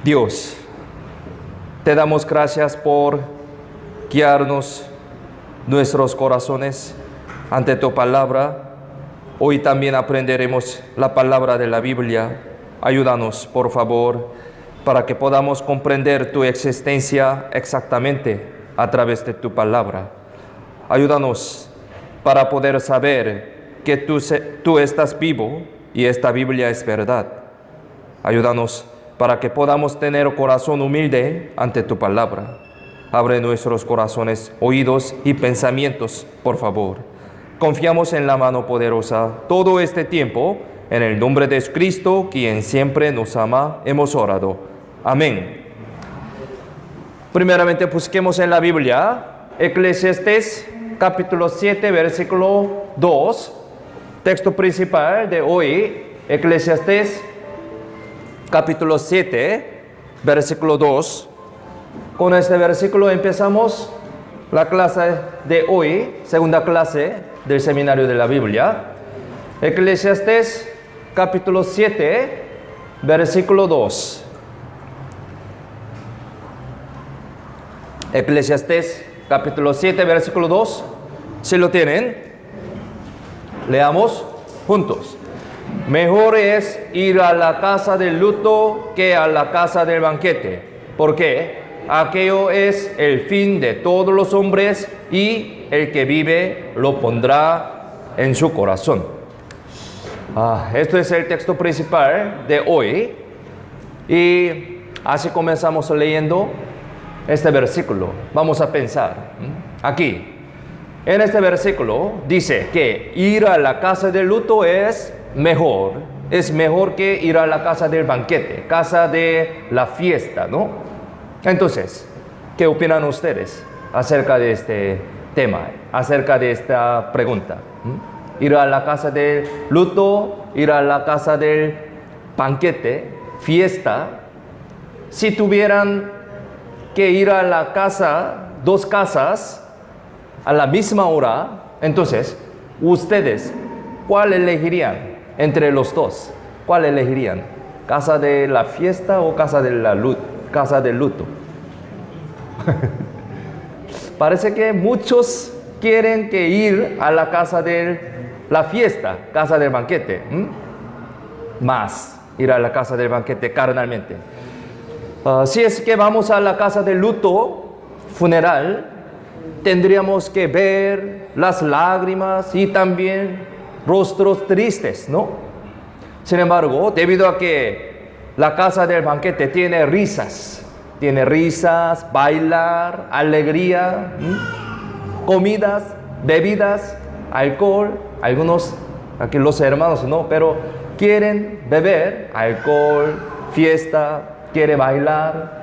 Dios, te damos gracias por guiarnos nuestros corazones ante tu palabra. Hoy también aprenderemos la palabra de la Biblia. Ayúdanos, por favor, para que podamos comprender tu existencia exactamente a través de tu palabra. Ayúdanos para poder saber que tú estás vivo y esta Biblia es verdad. Ayúdanos para que podamos tener corazón humilde ante tu palabra. Abre nuestros corazones, oídos y pensamientos, por favor. Confiamos en la mano poderosa todo este tiempo. En el nombre de Cristo, quien siempre nos ama, hemos orado. Amén. Primeramente busquemos en la Biblia, Eclesiastés capítulo 7, versículo 2. Texto principal de hoy, Eclesiastés capítulo 7, versículo 2. Con este versículo empezamos la clase de hoy, segunda clase del seminario de la Biblia. Eclesiastés capítulo 7, versículo 2. Eclesiastés capítulo 7, versículo 2. Si lo tienen, leamos juntos. Mejor es ir a la casa del luto que a la casa del banquete, porque aquello es el fin de todos los hombres y el que vive lo pondrá en su corazón. Esto es el texto principal de hoy y así comenzamos leyendo este versículo. Vamos a pensar aquí. En este versículo dice que ir a la casa del luto es mejor que ir a la casa del banquete, casa de la fiesta, ¿no? Entonces, ¿qué opinan ustedes acerca de este tema, acerca de esta pregunta? Ir a la casa del luto, ir a la casa del banquete, fiesta. Si tuvieran que ir a la casa, dos casas, a la misma hora, entonces, ustedes, ¿cuál elegirían entre los dos? ¿Cuál elegirían? ¿Casa de la fiesta o casa del luto? Parece que muchos quieren que ir a la casa de la fiesta, casa del banquete, más ir a la casa del banquete carnalmente. Si es que vamos a la casa del luto, funeral, tendríamos que ver las lágrimas y también rostros tristes, ¿no? Sin embargo, debido a que la casa del banquete tiene risas, bailar, alegría, comidas, bebidas, alcohol. Algunos, aquí los hermanos no, pero quieren beber alcohol, fiesta, quiere bailar.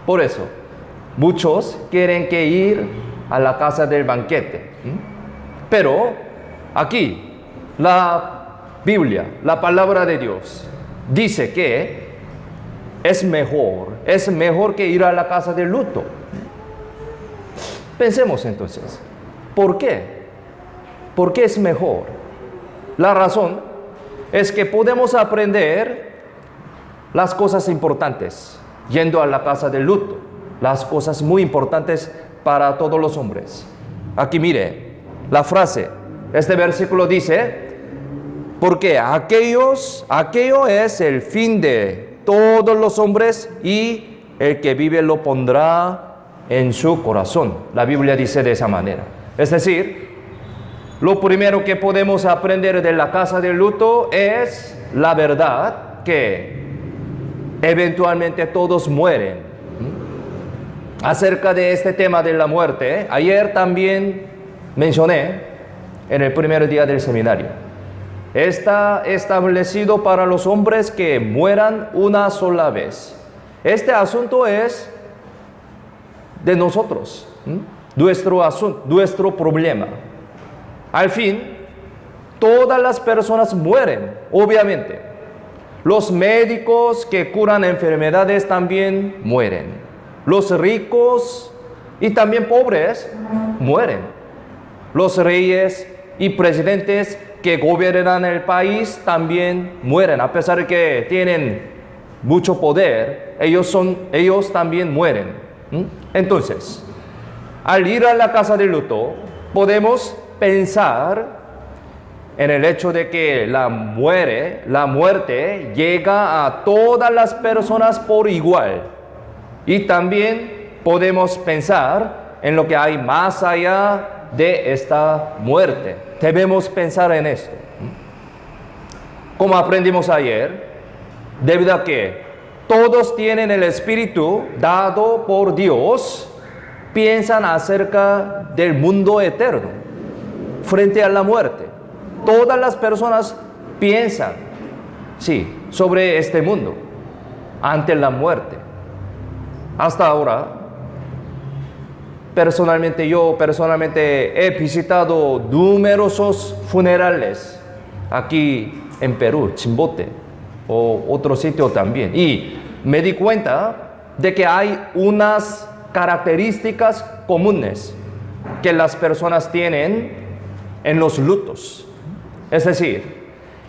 Por eso, muchos quieren que ir a la casa del banquete. Pero aquí, la Biblia, la palabra de Dios, dice que es mejor que ir a la casa del luto. Pensemos entonces, ¿por qué? ¿Por qué es mejor? La razón es que podemos aprender las cosas importantes yendo a la casa del luto, las cosas muy importantes para todos los hombres. Aquí mire, la frase, este versículo dice, porque aquello es el fin de todos los hombres y el que vive lo pondrá en su corazón. La Biblia dice de esa manera. Es decir, lo primero que podemos aprender de la casa del luto es la verdad que eventualmente todos mueren. Acerca de este tema de la muerte, ayer también mencioné en el primer día del seminario. Está establecido para los hombres que mueran una sola vez. Este asunto es de nosotros, nuestro asunto, nuestro problema. Al fin, todas las personas mueren, obviamente. Los médicos que curan enfermedades también mueren. Los ricos y también pobres mueren. Los reyes y presidentes que gobiernan el país también mueren, a pesar de que tienen mucho poder, ellos también mueren. Entonces, al ir a la casa de luto, podemos pensar en el hecho de que la muerte llega a todas las personas por igual. Y también podemos pensar en lo que hay más allá de esta muerte. Debemos pensar en esto. Como aprendimos ayer, debido a que todos tienen el Espíritu dado por Dios, piensan acerca del mundo eterno frente a la muerte. Todas las personas piensan, sí, sobre este mundo ante la muerte. Hasta ahora, yo personalmente he visitado numerosos funerales aquí en Perú, Chimbote, o otro sitio también. Y me di cuenta de que hay unas características comunes que las personas tienen en los lutos. Es decir,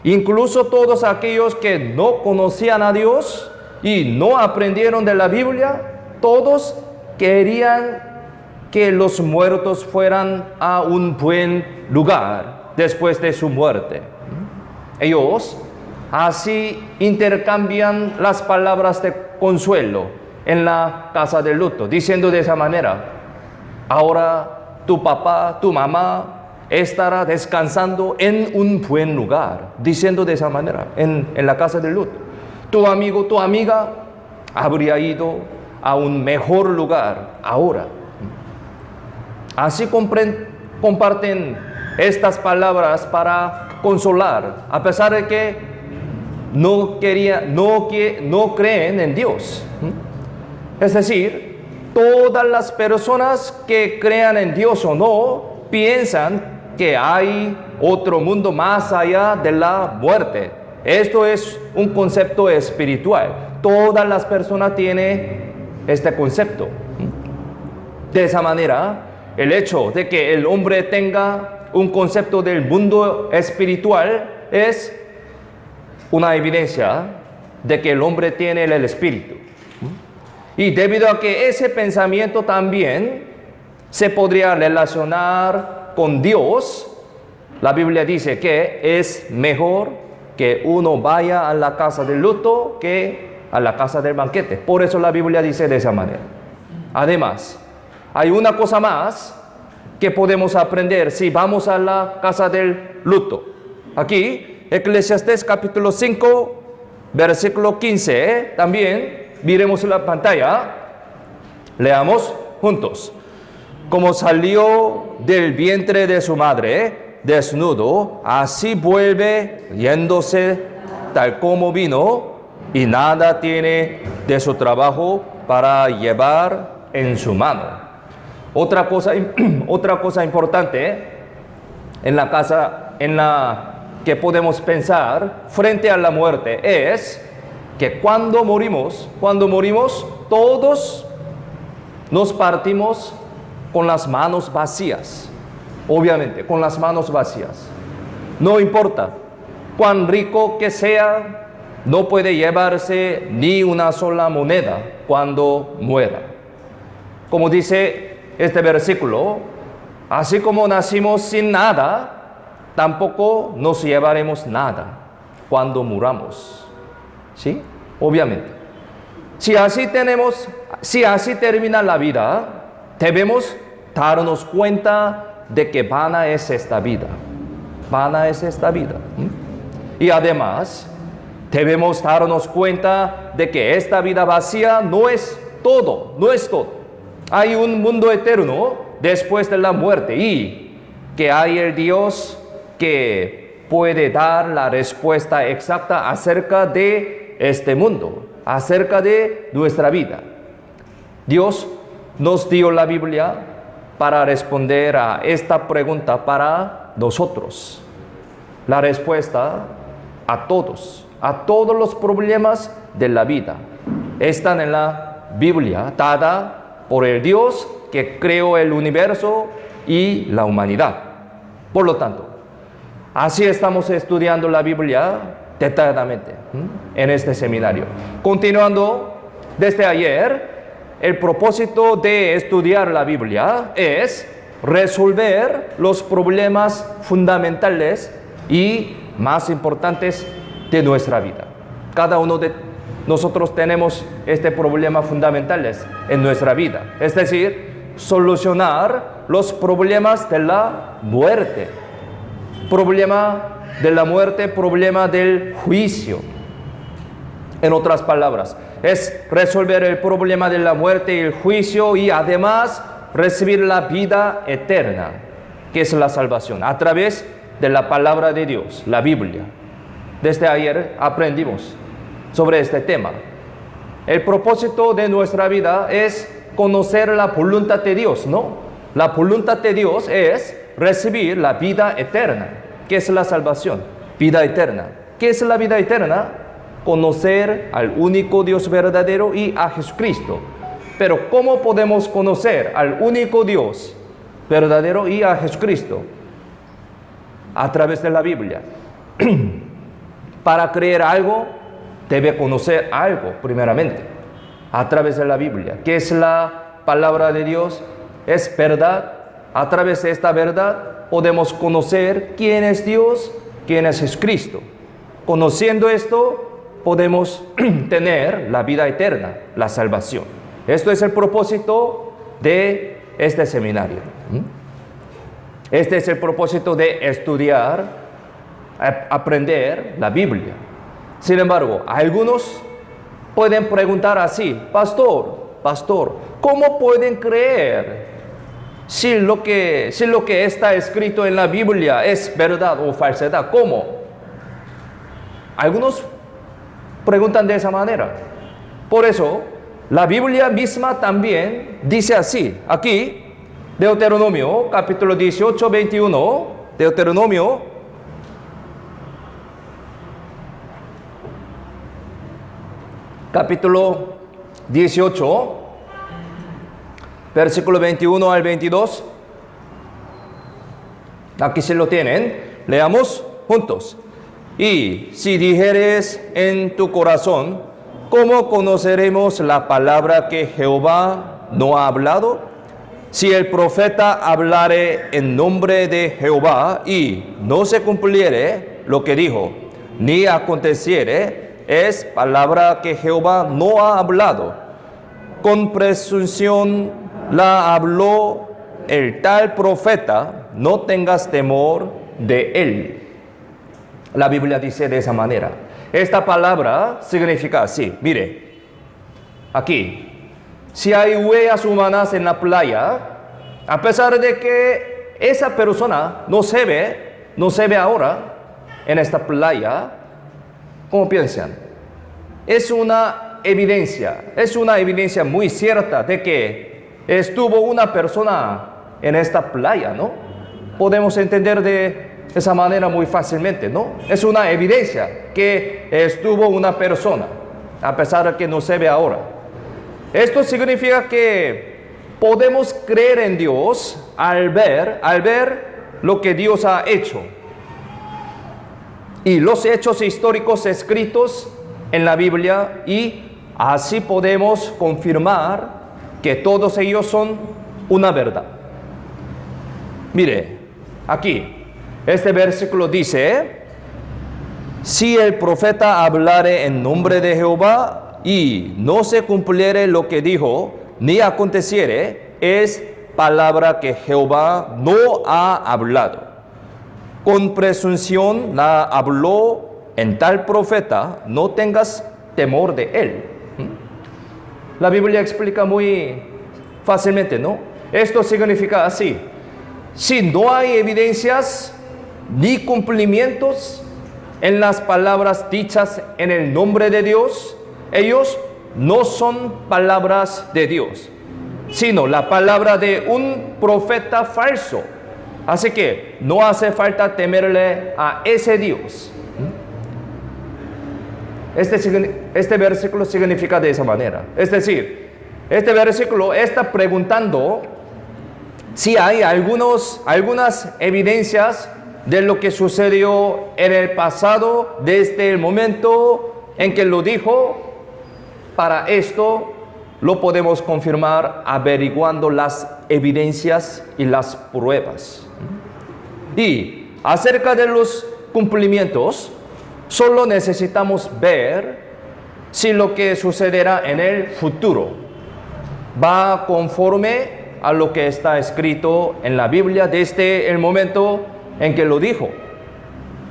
incluso todos aquellos que no conocían a Dios y no aprendieron de la Biblia, todos querían que los muertos fueran a un buen lugar después de su muerte. Ellos así intercambian las palabras de consuelo en la casa del luto, diciendo de esa manera: ahora tu papá, tu mamá estará descansando en un buen lugar, diciendo de esa manera en la casa del luto. Tu amigo, tu amiga habría ido a un mejor lugar ahora. Así comparten estas palabras para consolar, a pesar de que no creen en Dios. Es decir, todas las personas que crean en Dios o no, piensan que hay otro mundo más allá de la muerte. Esto es un concepto espiritual. Todas las personas tienen este concepto. De esa manera, el hecho de que el hombre tenga un concepto del mundo espiritual es una evidencia de que el hombre tiene el espíritu. Y debido a que ese pensamiento también se podría relacionar con Dios, la Biblia dice que es mejor que uno vaya a la casa del luto que a la casa del banquete. Por eso la Biblia dice de esa manera. Además, hay una cosa más que podemos aprender si vamos a la casa del luto. Aquí, Eclesiastés capítulo 5, versículo 15, también miremos la pantalla, leamos juntos. Como salió del vientre de su madre, desnudo, así vuelve yéndose tal como vino, y nada tiene de su trabajo para llevar en su mano. Otra cosa importante en la que podemos pensar frente a la muerte es que cuando morimos, todos nos partimos con las manos vacías. Obviamente, con las manos vacías. No importa cuán rico que sea, no puede llevarse ni una sola moneda cuando muera. Como dice este versículo, así como nacimos sin nada, tampoco nos llevaremos nada cuando muramos. ¿Sí? Obviamente. Si así termina la vida, debemos darnos cuenta de que vana es esta vida. Vana es esta vida. Y además, debemos darnos cuenta de que esta vida vacía no es todo. Hay un mundo eterno después de la muerte y que hay el Dios que puede dar la respuesta exacta acerca de este mundo, acerca de nuestra vida. Dios nos dio la Biblia para responder a esta pregunta para nosotros. La respuesta a todos los problemas de la vida están en la Biblia, dada por el Dios que creó el universo y la humanidad. Por lo tanto, así estamos estudiando la Biblia, detalladamente en este seminario. Continuando, desde ayer, el propósito de estudiar la Biblia es resolver los problemas fundamentales y más importantes de nuestra vida. Cada uno de nosotros tenemos este problema fundamentales en nuestra vida, es decir, solucionar los problemas de la muerte. Problema de la muerte, problema del juicio. En otras palabras, es resolver el problema de la muerte y el juicio y además recibir la vida eterna, que es la salvación, a través de la palabra de Dios, la Biblia. Desde ayer aprendimos sobre este tema. El propósito de nuestra vida es conocer la voluntad de Dios, ¿no? La voluntad de Dios es recibir la vida eterna. ¿Qué es la salvación? Vida eterna. ¿Qué es la vida eterna? Conocer al único Dios verdadero y a Jesucristo. Pero ¿cómo podemos conocer al único Dios verdadero y a Jesucristo? A través de la Biblia. Para creer algo, debe conocer algo primeramente. A través de la Biblia. ¿Qué es la palabra de Dios? Es verdad. A través de esta verdad podemos conocer quién es Dios, quién es Jesucristo. Conociendo esto, podemos tener la vida eterna, la salvación. Esto es el propósito de este seminario. Este es el propósito de estudiar, aprender la Biblia. Sin embargo, algunos pueden preguntar así: pastor, ¿cómo pueden creer si lo que está escrito en la Biblia es verdad o falsedad? ¿Cómo? Algunos preguntan de esa manera. Por eso, la Biblia misma también dice así. Aquí, Deuteronomio, capítulo 18, 21, Deuteronomio, capítulo 18, versículo 21 al 22. Aquí se lo tienen. Leamos juntos. Y si dijeres en tu corazón: ¿cómo conoceremos la palabra que Jehová no ha hablado? Si el profeta hablare en nombre de Jehová y no se cumpliere lo que dijo, ni aconteciere, es palabra que Jehová no ha hablado. Con presunción la habló el tal profeta, no tengas temor de él. La Biblia dice de esa manera. Esta palabra significa así. Mire, aquí, si hay huellas humanas en la playa, a pesar de que esa persona no se ve ahora en esta playa, ¿cómo piensan? Es una evidencia muy cierta de que estuvo una persona en esta playa, ¿no? Podemos entender de esa manera muy fácilmente, ¿no? Es una evidencia que estuvo una persona, a pesar de que no se ve ahora. Esto significa que podemos creer en Dios al ver lo que Dios ha hecho. Y los hechos históricos escritos en la Biblia, y así podemos confirmar que todos ellos son una verdad. Mire, aquí, este versículo dice: si el profeta hablare en nombre de Jehová y no se cumpliere lo que dijo, ni aconteciere, es palabra que Jehová no ha hablado. Con presunción la habló en tal profeta, no tengas temor de él. La Biblia explica muy fácilmente, ¿no? Esto significa así: si no hay evidencias ni cumplimientos en las palabras dichas en el nombre de Dios, ellos no son palabras de Dios, sino la palabra de un profeta falso. Así que no hace falta temerle a ese Dios. Este versículo significa de esa manera. Es decir, este versículo está preguntando si hay algunas evidencias de lo que sucedió en el pasado, desde el momento en que lo dijo. Para esto lo podemos confirmar averiguando las evidencias y las pruebas. Y acerca de los cumplimientos, solo necesitamos ver si lo que sucederá en el futuro va conforme a lo que está escrito en la Biblia desde el momento en que lo dijo.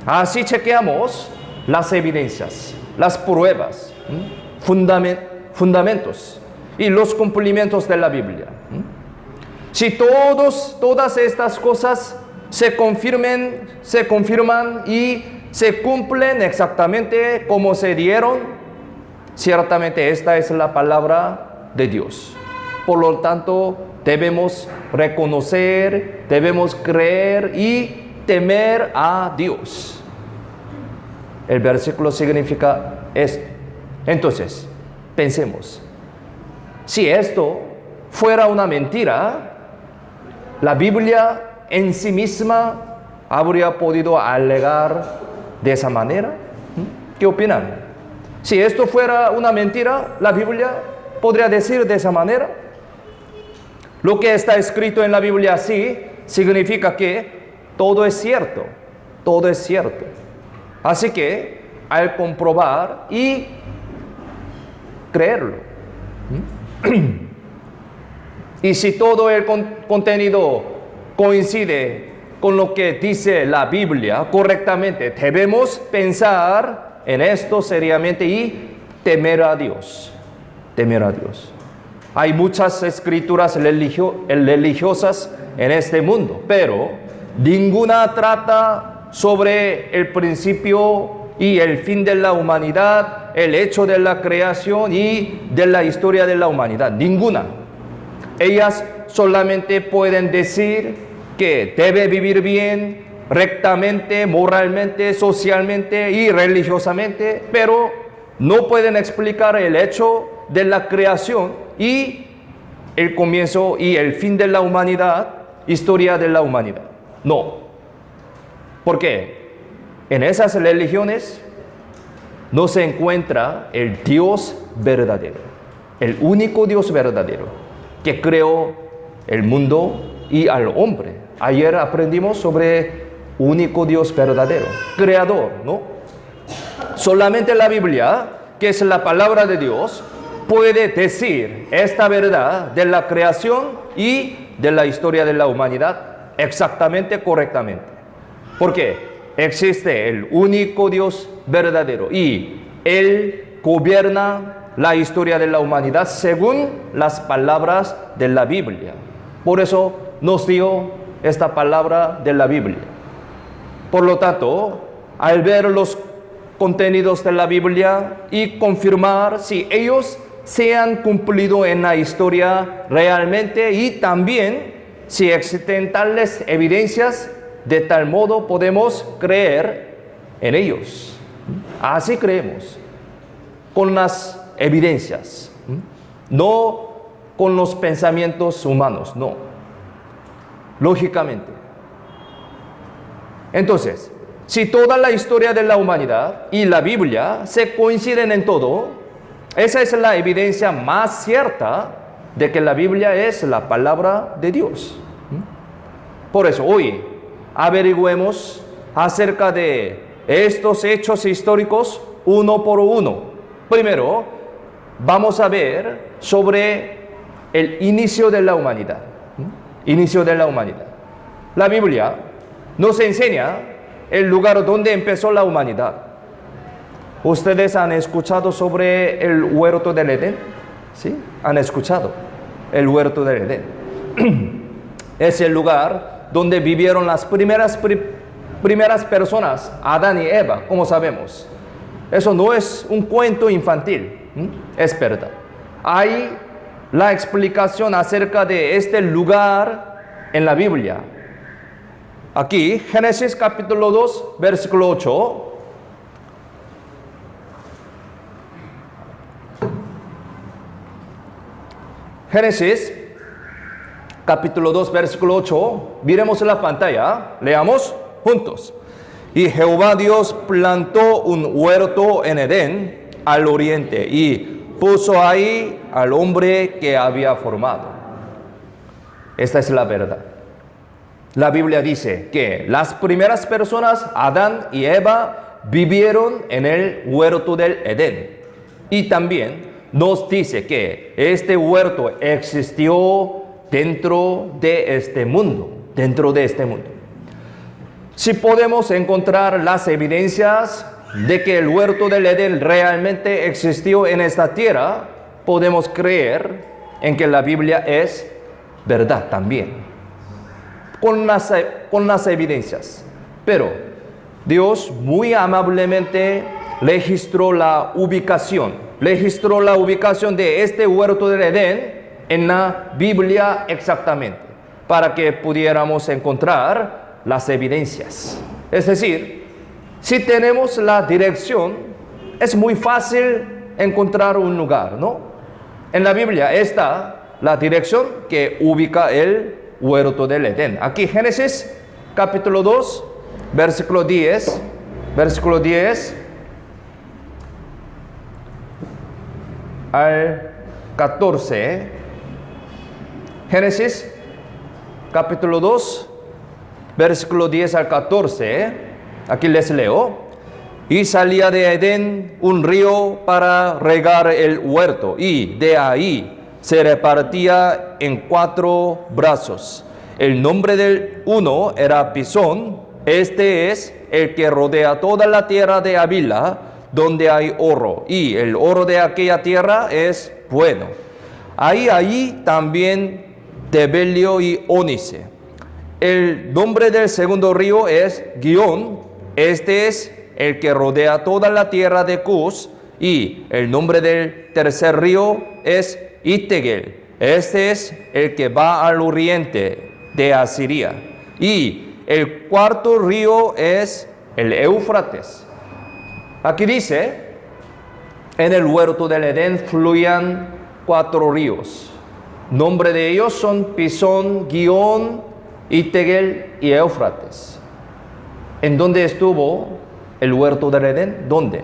Así chequeamos las evidencias, las pruebas, fundamentos y los cumplimientos de la Biblia. Si todas estas cosas se confirman y se cumplen exactamente como se dieron, ciertamente esta es la palabra de Dios. Por lo tanto, debemos reconocer, debemos creer y temer a Dios. El versículo significa esto. Entonces, pensemos, si esto fuera una mentira, la Biblia en sí misma habría podido alegar de esa manera. ¿Qué opinan? Si esto fuera una mentira, la Biblia podría decir de esa manera. Lo que está escrito en la Biblia así significa que todo es cierto, todo es cierto. Así que al comprobar y creerlo, y si todo el contenido coincide con lo que dice la Biblia correctamente, debemos pensar en esto seriamente y temer a Dios. Temer a Dios. Hay muchas escrituras religiosas en este mundo, pero ninguna trata sobre el principio y el fin de la humanidad, el hecho de la creación y de la historia de la humanidad. Ninguna. Ellas solamente pueden decir que debe vivir bien, rectamente, moralmente, socialmente y religiosamente, pero no pueden explicar el hecho de la creación y el comienzo y el fin de la humanidad, historia de la humanidad. No. ¿Por qué? En esas religiones no se encuentra el Dios verdadero, el único Dios verdadero que creó el mundo y al hombre. Ayer aprendimos sobre único Dios verdadero, creador, ¿no? Solamente la Biblia, que es la palabra de Dios, puede decir esta verdad de la creación y de la historia de la humanidad exactamente, correctamente. ¿Por qué? Existe el único Dios verdadero y Él gobierna la historia de la humanidad según las palabras de la Biblia. Por eso nos dio esta palabra de la Biblia. Por lo tanto, al ver los contenidos de la Biblia y confirmar si ellos se han cumplido en la historia realmente y también si existen tales evidencias, de tal modo podemos creer en ellos. Así creemos, con las evidencias, no con los pensamientos humanos, no, lógicamente. Entonces, si toda la historia de la humanidad y la Biblia se coinciden en todo, esa es la evidencia más cierta de que la Biblia es la palabra de Dios. Por eso hoy averigüemos acerca de estos hechos históricos uno por uno. Primero, vamos a ver sobre el inicio de la humanidad. Inicio de la humanidad. La Biblia nos enseña el lugar donde empezó la humanidad. ¿Ustedes han escuchado sobre el huerto del Edén? ¿Sí? ¿Han escuchado? El huerto del Edén. Es el lugar donde vivieron las primeras personas, Adán y Eva, como sabemos. Eso no es un cuento infantil, es verdad. Hay la explicación acerca de este lugar en la Biblia. Aquí, Génesis capítulo 2, versículo 8. Génesis capítulo 2, versículo 8. Miremos en la pantalla. Leamos. juntos. Y Jehová Dios plantó un huerto en Edén al oriente y puso ahí al hombre que había formado. Esta es la verdad. La Biblia dice que las primeras personas, Adán y Eva, vivieron en el huerto del Edén. Y también nos dice que este huerto existió dentro de este mundo. Si podemos encontrar las evidencias de que el huerto del Edén realmente existió en esta tierra, podemos creer en que la Biblia es verdad también, con las evidencias. Pero Dios muy amablemente registró la ubicación de este huerto del Edén en la Biblia exactamente, para que pudiéramos encontrar las evidencias. Es decir, si tenemos la dirección, es muy fácil encontrar un lugar, ¿no? En la Biblia está la dirección que ubica el huerto del Edén. Aquí Génesis capítulo 2, versículo 10 al 14. Génesis capítulo 2, versículo 10 al 14. Aquí les leo. Y salía de Edén un río para regar el huerto, y de ahí se repartía en 4 brazos. El nombre del uno era Pisón. Este es el que rodea toda la tierra de Havila, donde hay oro, y el oro de aquella tierra es bueno. Ahí también Tebelio y Ónice. El nombre del segundo río es Gihón. Este es el que rodea toda la tierra de Cus, y el nombre del tercer río es Itegel. Este es el que va al oriente de Asiria. Y el cuarto río es el Éufrates. Aquí dice, en el huerto del Edén fluían 4 ríos. Nombre de ellos son Pisón, Gihón, Itegel y Éufrates. ¿En dónde estuvo el huerto del Edén? ¿Dónde?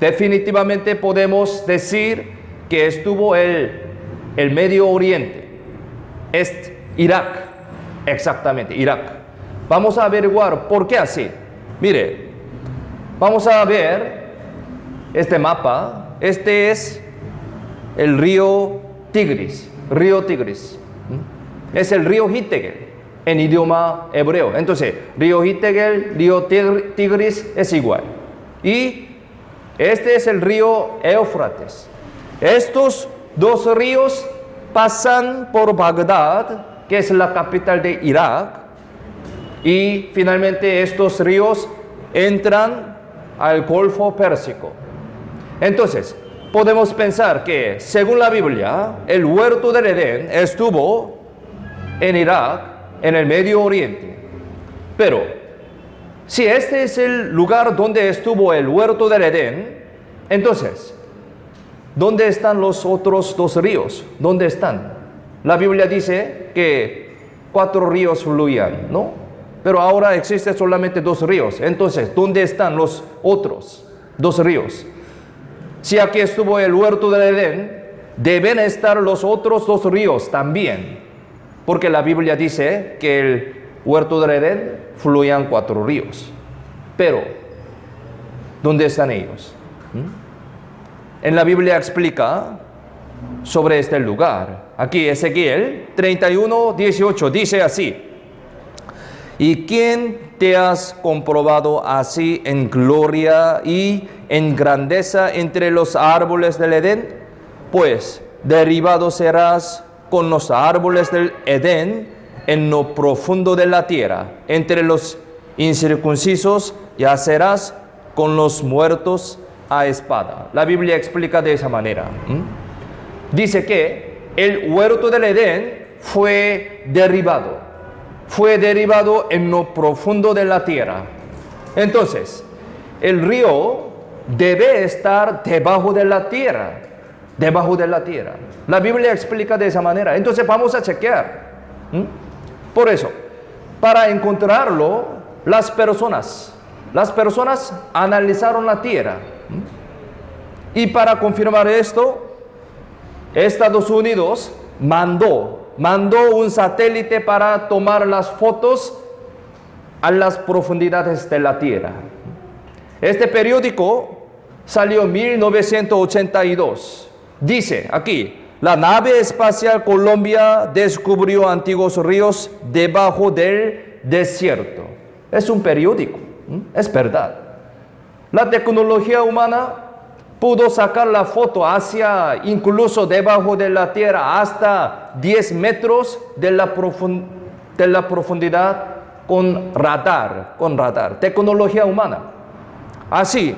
Definitivamente podemos decir que estuvo el Medio Oriente. Es Irak, exactamente, Irak. Vamos a averiguar por qué así. Mire, vamos a ver este mapa. Este es el río Tigris. Es el río Itegel en idioma hebreo. Entonces, río Itegel, río Tigris es igual. Y este es el río Éufrates. Estos 2 ríos pasan por Bagdad, que es la capital de Irak, y finalmente estos ríos entran al Golfo Pérsico. Entonces, podemos pensar que, según la Biblia, el huerto del Edén estuvo en Irak, en el Medio Oriente. Pero, si este es el lugar donde estuvo el huerto del Edén, entonces, ¿dónde están los otros 2 ríos? ¿Dónde están? La Biblia dice que 4 ríos fluían, ¿no? Pero ahora existen solamente 2 ríos. Entonces, ¿dónde están los otros 2 ríos? Si aquí estuvo el huerto del Edén, deben estar los otros 2 ríos también. Porque la Biblia dice que el huerto del Edén fluían 4 ríos. Pero, ¿dónde están ellos? En la Biblia explica sobre este lugar. Aquí Ezequiel 31:18 dice así: ¿Y quién te has comprobado así en gloria y en grandeza entre los árboles del Edén? Pues derribado serás con los árboles del Edén en lo profundo de la tierra. Entre los incircuncisos yacerás con los muertos a espada. La Biblia explica de esa manera. Dice que el huerto del Edén fue derribado en lo profundo de la tierra. Entonces, el río debe estar debajo de la tierra. La Biblia explica de esa manera. Entonces vamos a chequear. Por eso, para encontrarlo, las personas analizaron la tierra. Y para confirmar esto, Estados Unidos mandó un satélite para tomar las fotos a las profundidades de la tierra. Este periódico salió en 1982. Dice aquí: la nave espacial Columbia descubrió antiguos ríos debajo del desierto. Es un periódico, es verdad. La tecnología humana pudo sacar la foto hacia, incluso debajo de la tierra, hasta 10 metros de la profundidad con radar, tecnología humana. Así,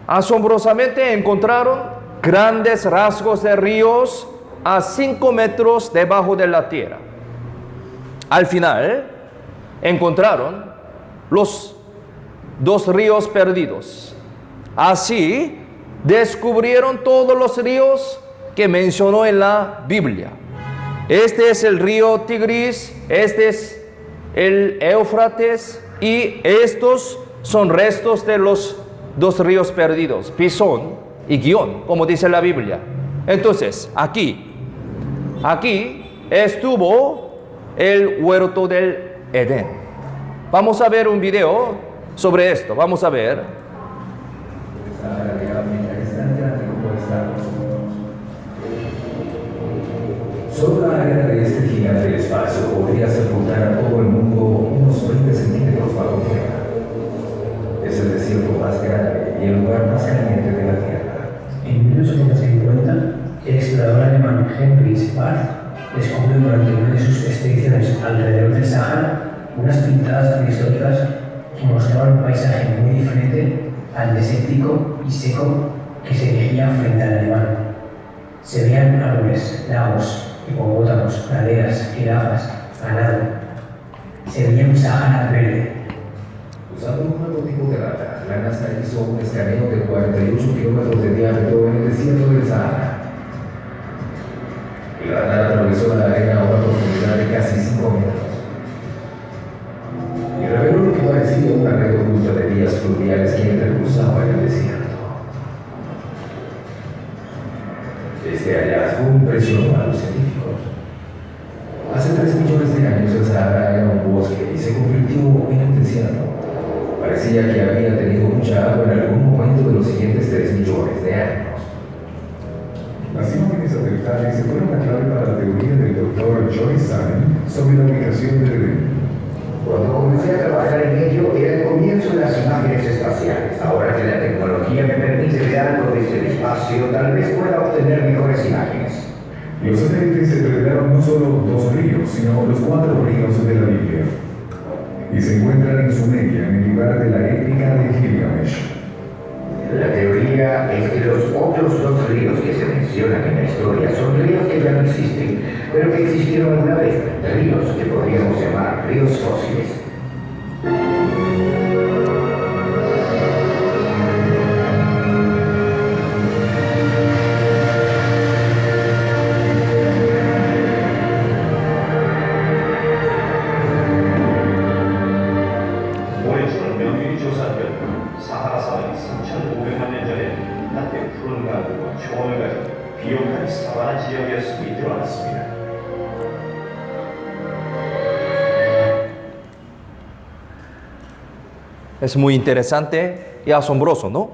asombrosamente encontraron grandes rasgos de ríos a 5 metros debajo de la tierra. Al final, encontraron los 2 ríos perdidos. Así, descubrieron todos los ríos que mencionó en la Biblia. Este es el río Tigris, este es el Éufrates, y estos son restos de los 2 ríos perdidos, Pisón y Gihón, como dice la Biblia. Entonces, aquí estuvo el huerto del Edén. Vamos a ver un video sobre esto, vamos a ver. Solo la arena de este gigante del espacio podría sepultar a todo el mundo unos 20 centímetros bajo tierra. Es el desierto más grande y el lugar más caliente de la Tierra. En 1850, el explorador alemán Heinrich Barth descubrió durante una de sus expediciones alrededor del Sahara unas pintadas prehistóricas que mostraban un paisaje muy diferente al desértico y seco que se erigía frente al alemán. Se veían árboles, lagos, hipopótamos, praderas, jirafa, ganado. Se veía un Sahara verde. Usando un prototipo de radar, la NASA hizo un escaneo de 48 kilómetros de diámetro en el desierto del Sahara. El radar atravesó la arena a una profundidad de casi 5 metros y reveló lo que parecía una red oculta de vías fluviales que entrecruzaban el desierto. Este hallazgo impresionó a los científicos. Hace 3 millones de años el Sahara era un bosque y se convirtió en un desierto. Parecía que había tenido mucha agua en algún momento de los siguientes 3 millones de años. Las imágenes satelitales fueron la clave para la teoría del Dr. Joyce Salmon sobre la ubicación del Edén. Cuando comencé a trabajar en ello, era el comienzo de las imágenes espaciales. Ahora que la tecnología me permite ver algo desde el espacio, tal vez pueda obtener mejores imágenes. Los satélites detectaron no solo 2 ríos, sino los 4 ríos de la Biblia. Y se encuentran en Sumeria, en el lugar de la épica de Gilgamesh. La teoría es que los otros 2 ríos que se mencionan en la historia son ríos que ya no existen, pero que existieron alguna vez, ríos que podríamos llamar ríos fósiles. Es muy interesante y asombroso, ¿no?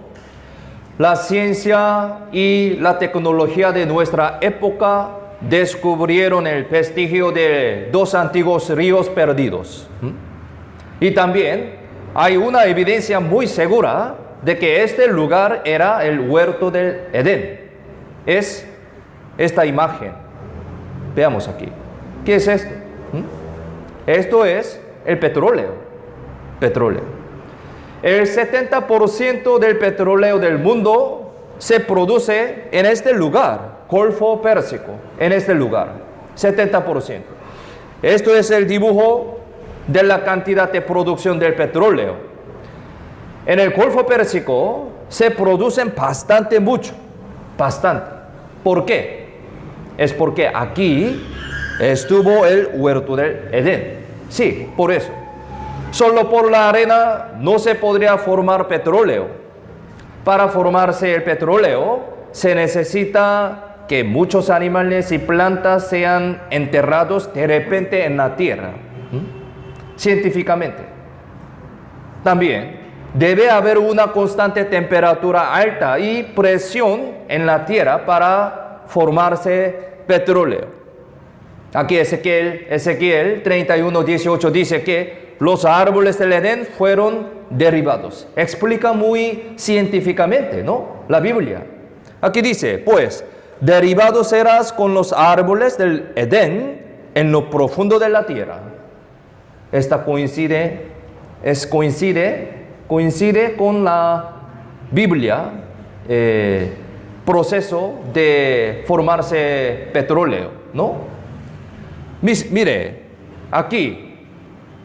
La ciencia y la tecnología de nuestra época descubrieron el vestigio de 2 antiguos ríos perdidos. Y también hay una evidencia muy segura de que este lugar era el huerto del Edén. Es esta imagen. Veamos aquí. ¿Qué es esto? Esto es el petróleo. El 70% del petróleo del mundo se produce en este lugar, Golfo Pérsico, en este lugar, 70%. Esto es el dibujo de la cantidad de producción del petróleo. En el Golfo Pérsico se producen bastante. ¿Por qué? Es porque aquí estuvo el huerto del Edén. Sí, por eso. Solo por la arena no se podría formar petróleo. Para formarse el petróleo se necesita que muchos animales y plantas sean enterrados de repente en la tierra. Científicamente. También debe haber una constante temperatura alta y presión en la tierra para formarse petróleo. Aquí Ezequiel 31:18 dice que los árboles del Edén fueron derribados. Explica muy científicamente, ¿no? La Biblia. Aquí dice, pues, derribado serás con los árboles del Edén en lo profundo de la tierra. Esta coincide con la Biblia, proceso de formarse petróleo, ¿no? Mire, aquí,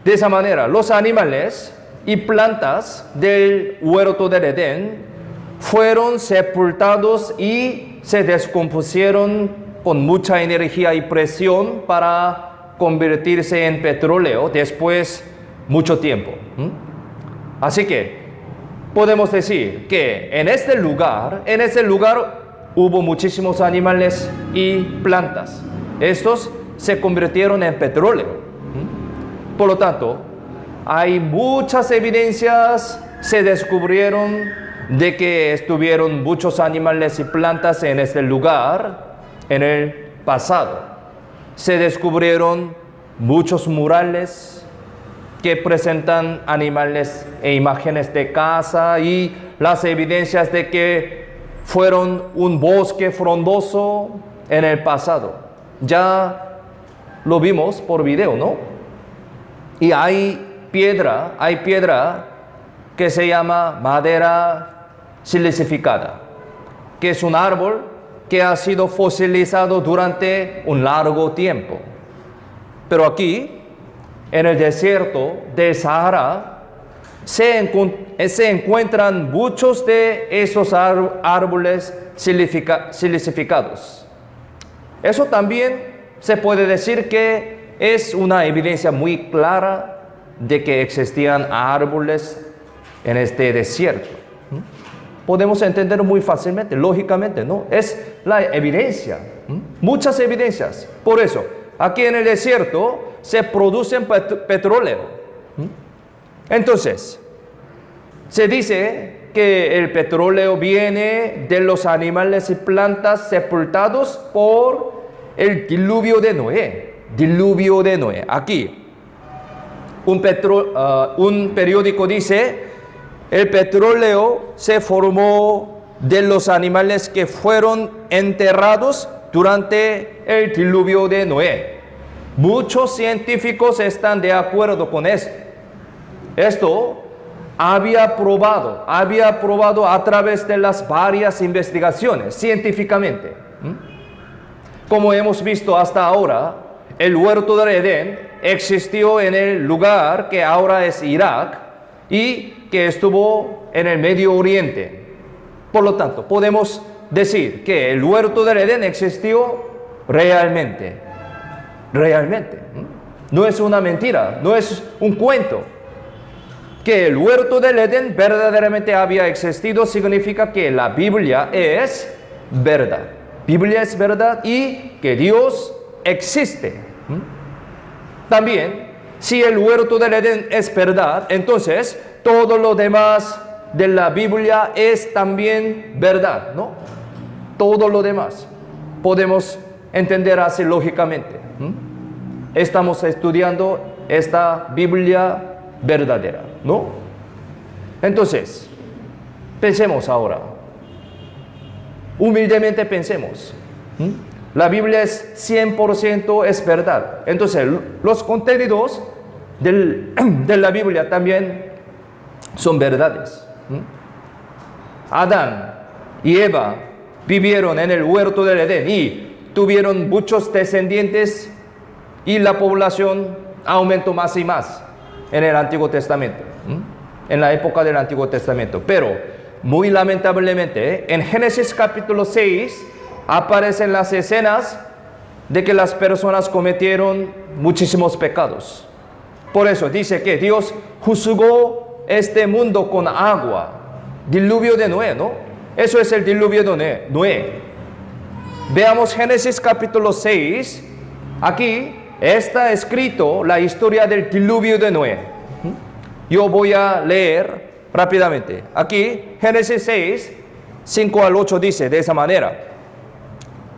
de esa manera, los animales y plantas del huerto del Edén fueron sepultados y se descompusieron con mucha energía y presión para convertirse en petróleo después mucho tiempo. Así que podemos decir que en ese lugar hubo muchísimos animales y plantas. Estos se convirtieron en petróleo. Por lo tanto, hay muchas evidencias, se descubrieron de que estuvieron muchos animales y plantas en este lugar en el pasado. Se descubrieron muchos murales que presentan animales e imágenes de caza y las evidencias de que fueron un bosque frondoso en el pasado. Ya lo vimos por video, ¿no? Y hay piedra que se llama madera silicificada, que es un árbol que ha sido fosilizado durante un largo tiempo. Pero aquí, en el desierto del Sahara, se encuentran muchos de esos árboles silicificados. Eso también se puede decir que es una evidencia muy clara de que existían árboles en este desierto. Podemos entender muy fácilmente, lógicamente, ¿no? Es la evidencia, muchas evidencias. Por eso, aquí en el desierto se produce petróleo. Entonces, se dice que el petróleo viene de los animales y plantas sepultados por el diluvio de Noé. Diluvio de Noé. Aquí, un periódico dice, el petróleo se formó de los animales que fueron enterrados durante el diluvio de Noé. Muchos científicos están de acuerdo con esto. Esto había probado a través de las varias investigaciones científicamente. Como hemos visto hasta ahora, el huerto del Edén existió en el lugar que ahora es Irak y que estuvo en el Medio Oriente. Por lo tanto, podemos decir que el huerto del Edén existió realmente. Realmente. No es una mentira, no es un cuento. Que el huerto del Edén verdaderamente había existido significa que la Biblia es verdad. Biblia es verdad y que Dios existe. También, si el huerto del Edén es verdad, entonces todo lo demás de la Biblia es también verdad, ¿no? Todo lo demás podemos entender así lógicamente. Estamos estudiando esta Biblia verdadera, ¿no? Entonces, pensemos ahora. Humildemente pensemos. La Biblia es 100% es verdad. Entonces, los contenidos de la Biblia también son verdades. Adán y Eva vivieron en el huerto del Edén y tuvieron muchos descendientes y la población aumentó más y más en el Antiguo Testamento, en la época del Antiguo Testamento. Pero, muy lamentablemente, en Génesis capítulo 6 aparecen las escenas de que las personas cometieron muchísimos pecados. Por eso dice que Dios juzgó este mundo con agua. Diluvio de Noé, ¿no? Eso es el diluvio de Noé. Veamos Génesis capítulo 6. Aquí está escrito la historia del diluvio de Noé. Yo voy a leer rápidamente. Aquí, Génesis 6, 5 al 8 dice de esa manera.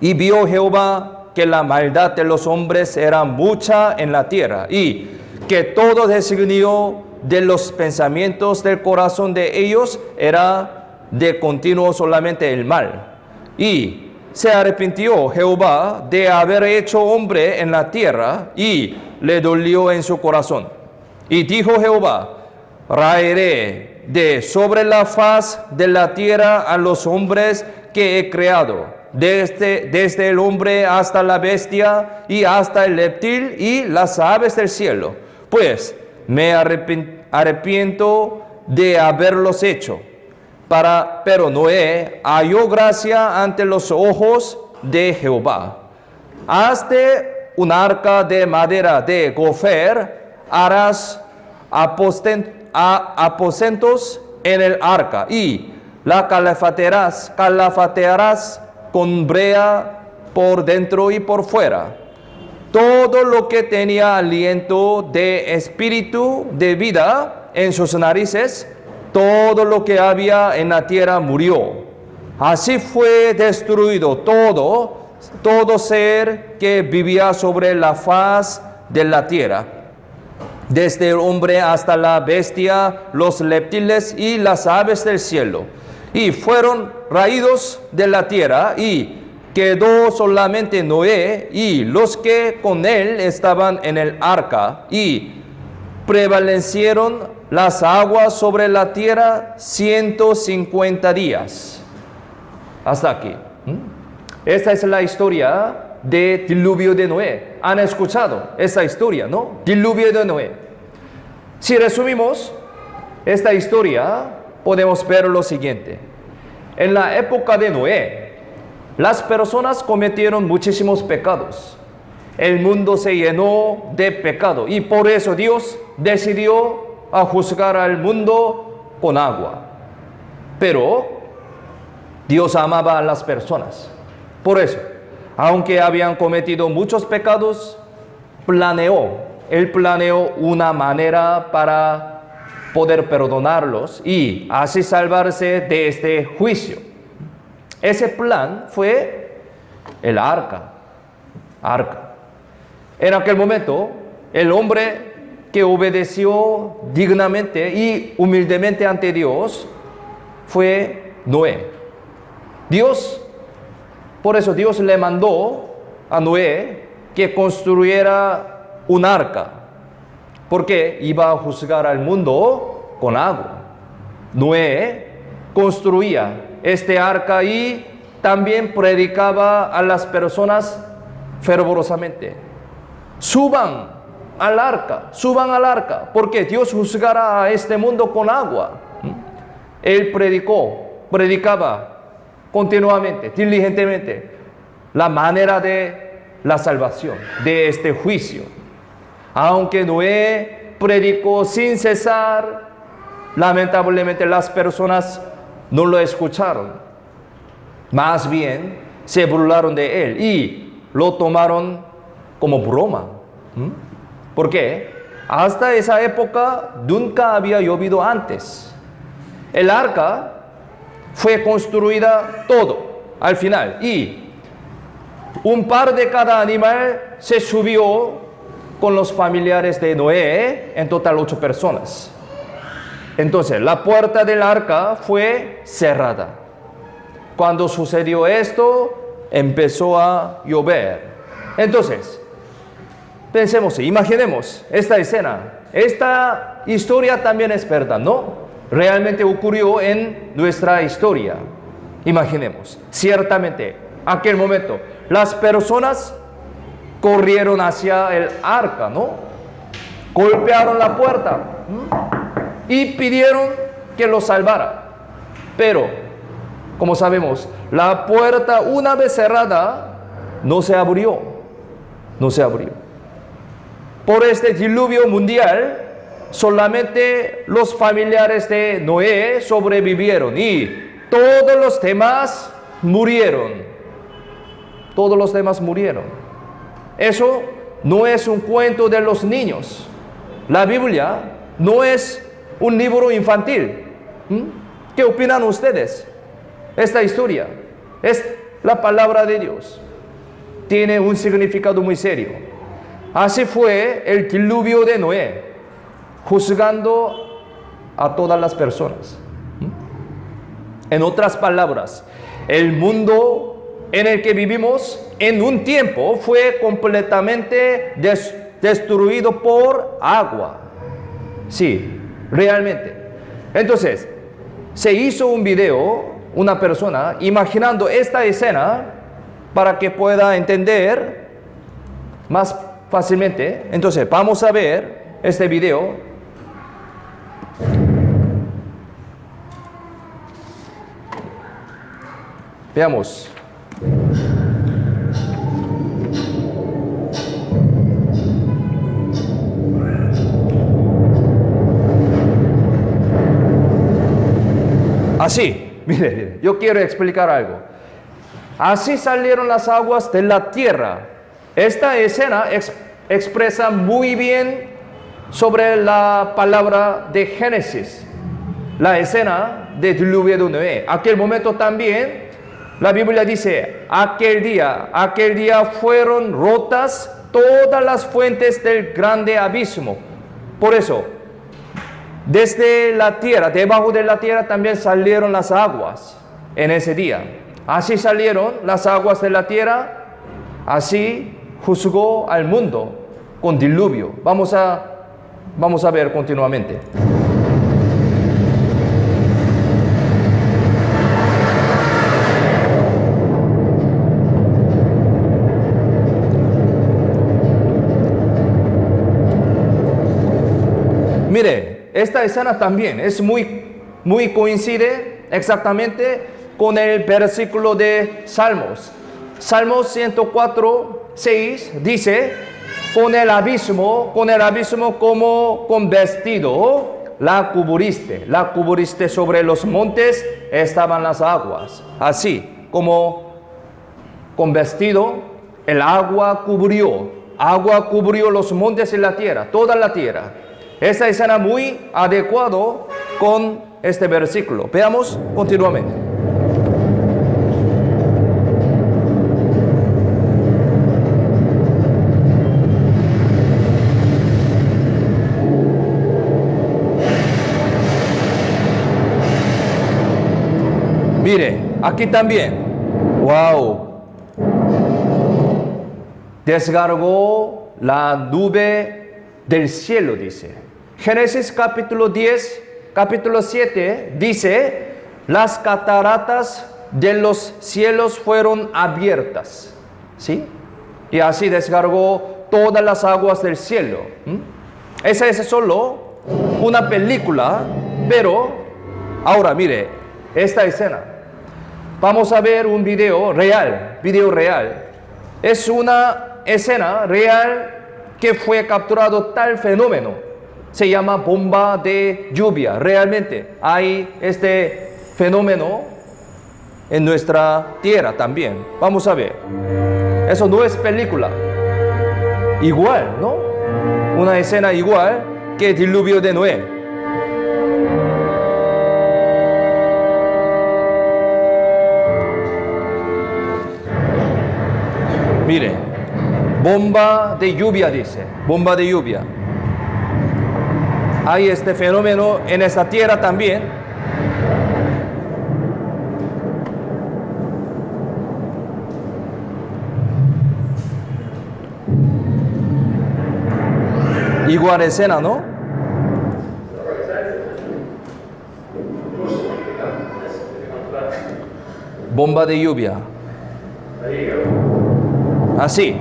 Y vio Jehová que la maldad de los hombres era mucha en la tierra, y que todo designio de los pensamientos del corazón de ellos era de continuo solamente el mal. Y se arrepintió Jehová de haber hecho hombre en la tierra, y le dolió en su corazón. Y dijo Jehová: raeré de sobre la faz de la tierra a los hombres que he creado, desde el hombre hasta la bestia y hasta el reptil y las aves del cielo, pues me arrepiento de haberlos hecho. Pero Noé halló gracia ante los ojos de Jehová. Hazte un arca de madera de gofer, harás aposentos en el arca, y la calafatearás con brea por dentro y por fuera. Todo lo que tenía aliento de espíritu de vida en sus narices, todo lo que había en la tierra murió. Así fue destruido todo ser que vivía sobre la faz de la tierra, desde el hombre hasta la bestia, los reptiles y las aves del cielo. Y fueron raídos de la tierra, y quedó solamente Noé y los que con él estaban en el arca, y prevalecieron las aguas sobre la tierra 150 días. Hasta aquí. Esta es la historia de diluvio de Noé. ¿Han escuchado esta historia, no? Diluvio de Noé. Si resumimos esta historia, podemos ver lo siguiente. En la época de Noé, las personas cometieron muchísimos pecados. El mundo se llenó de pecado, y por eso Dios decidió a juzgar al mundo con agua. Pero Dios amaba a las personas. Por eso, aunque habían cometido muchos pecados, Él planeó una manera para poder perdonarlos y así salvarse de este juicio. Ese plan fue el arca. En aquel momento, el hombre que obedeció dignamente y humildemente ante Dios fue Noé. Por eso Dios le mandó a Noé que construyera un arca, porque iba a juzgar al mundo con agua. Noé construía este arca y también predicaba a las personas fervorosamente: suban al arca, porque Dios juzgará a este mundo con agua. Él predicaba continuamente, diligentemente, la manera de la salvación, de este juicio. Aunque Noé predicó sin cesar, lamentablemente las personas no lo escucharon. Más bien, se burlaron de él y lo tomaron como broma. ¿Por qué? Hasta esa época nunca había llovido antes. El arca fue construida todo al final, y un par de cada animal se subió con los familiares de Noé, en total 8 personas. Entonces la puerta del arca fue cerrada. Cuando sucedió esto, empezó a llover. Entonces, pensemos, imaginemos esta escena. Esta historia también es verdad, ¿no? Realmente ocurrió en nuestra historia. Imaginemos, ciertamente, aquel momento, las personas corrieron hacia el arca, ¿no? Golpearon la puerta y pidieron que los salvara. Pero, como sabemos, la puerta, una vez cerrada, no se abrió. Por este diluvio mundial, solamente los familiares de Noé sobrevivieron y todos los demás murieron. Todos los demás murieron. Eso no es un cuento de los niños. La Biblia no es un libro infantil. ¿Qué opinan ustedes? Esta historia es la palabra de Dios. Tiene un significado muy serio. Así fue el diluvio de Noé, juzgando a todas las personas. En otras palabras, el mundo en el que vivimos en un tiempo fue completamente destruido por agua. Sí, realmente. Entonces, se hizo un video, una persona, imaginando esta escena para que pueda entender más fácilmente. Entonces, vamos a ver este video. Veamos. Así, mire, yo quiero explicar algo. Así salieron las aguas de la tierra. Esta escena expresa muy bien sobre la palabra de Génesis, la escena del diluvio de Noé. Aquel momento también, la Biblia dice, aquel día fueron rotas todas las fuentes del grande abismo. Por eso, desde la tierra, debajo de la tierra también salieron las aguas en ese día. Así salieron las aguas de la tierra, así juzgó al mundo con diluvio. Vamos a ver continuamente. Mire, esta escena también es muy coincide exactamente con el versículo de Salmos. Salmos 104:6 dice, con el abismo como con vestido la cubriste sobre los montes estaban las aguas. Así como con vestido el agua cubrió los montes y la tierra, toda la tierra. Esta escena muy adecuado con este versículo. Veamos continuamente. Mire, aquí también. Wow. Descargó la nube del cielo, dice. Génesis capítulo 10, capítulo 7 dice, las cataratas de los cielos fueron abiertas, ¿sí? Y así descargó todas las aguas del cielo. Esa es solo una película, pero ahora mire, esta escena. Vamos a ver un video real. Es una escena real que fue capturado tal fenómeno. Se llama bomba de lluvia. Realmente hay este fenómeno en nuestra tierra también. Vamos a ver. Eso no es película. Igual, ¿no? Una escena igual que el diluvio de Noé. Mire, bomba de lluvia dice, bomba de lluvia. Hay este fenómeno en esta tierra también. Igual escena, ¿no? Bomba de lluvia. Así.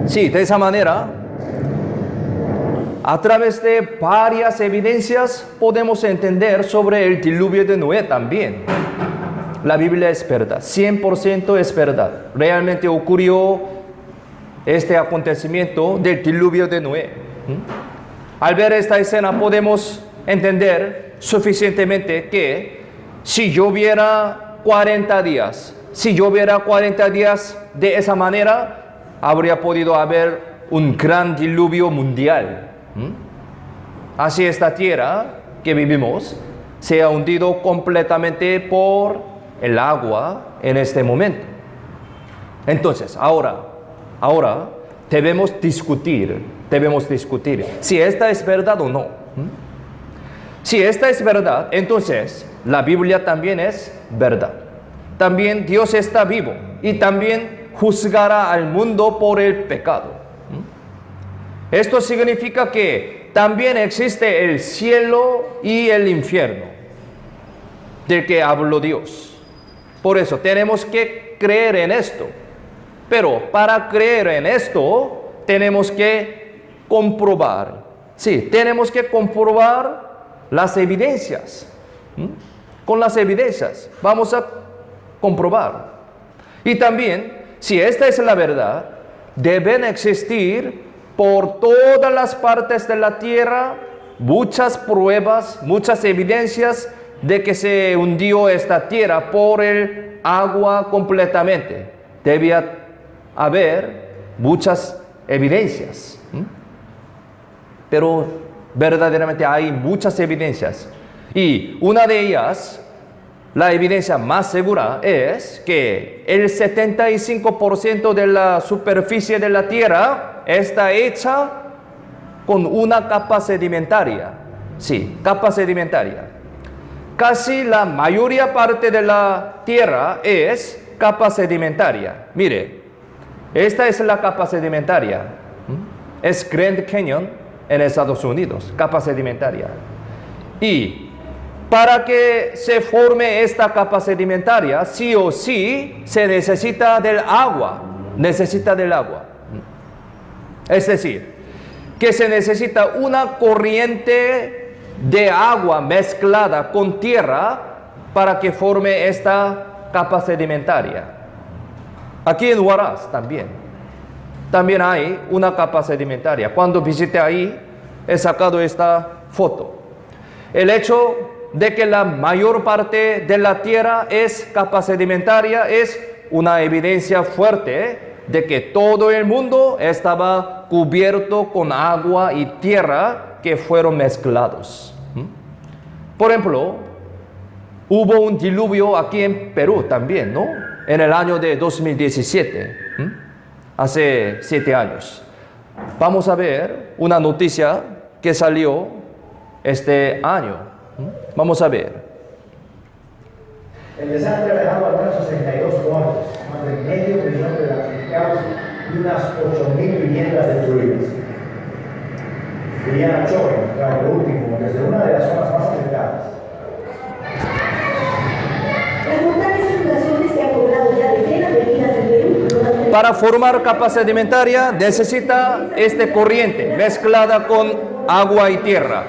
Sí, de esa manera. A través de varias evidencias podemos entender sobre el diluvio de Noé también. La Biblia es verdad, 100% es verdad. Realmente ocurrió este acontecimiento del diluvio de Noé. Al ver esta escena podemos entender suficientemente que si lloviera 40 días, de esa manera, habría podido haber un gran diluvio mundial. Así esta tierra que vivimos se ha hundido completamente por el agua en este momento. Entonces, ahora debemos discutir si esta es verdad o no. Si esta es verdad, entonces la Biblia también es verdad. También Dios está vivo y también juzgará al mundo por el pecado. Esto significa que también existe el cielo y el infierno, del que habló Dios. Por eso tenemos que creer en esto. Pero para creer en esto, tenemos que comprobar. Sí, tenemos que comprobar las evidencias. Con las evidencias vamos a comprobar. Y también, si esta es la verdad, deben existir por todas las partes de la tierra muchas pruebas, muchas evidencias de que se hundió esta tierra por el agua completamente. Debía haber muchas evidencias. Pero verdaderamente hay muchas evidencias. Y una de ellas, la evidencia más segura, es que el 75% de la superficie de la tierra está hecha con una capa sedimentaria. Sí, capa sedimentaria. Casi la mayoría parte de la tierra es capa sedimentaria. Mire, esta es la capa sedimentaria. Es Grand Canyon en Estados Unidos, capa sedimentaria. Y para que se forme esta capa sedimentaria, sí o sí se necesita del agua. Es decir, que se necesita una corriente de agua mezclada con tierra para que forme esta capa sedimentaria. Aquí en Huaraz también hay una capa sedimentaria. Cuando visité ahí, he sacado esta foto. El hecho de que la mayor parte de la tierra es capa sedimentaria es una evidencia fuerte de que todo el mundo estaba cubierto con agua y tierra que fueron mezclados. Por ejemplo, hubo un diluvio aquí en Perú también, ¿no? En el año de 2017, hace 7 años. Vamos a ver una noticia que salió este año. Vamos a ver. El desastre ha dejado al menos 62 muertos, más de medio millón de damnificados y unas 8.000 viviendas destruidas. Liliana Choi, trae lo último desde una de las zonas más afectadas. Las mortales inundaciones que han cobrado ya decenas de vidas en Perú. Para formar capa sedimentaria necesita esta corriente mezclada con agua y tierra.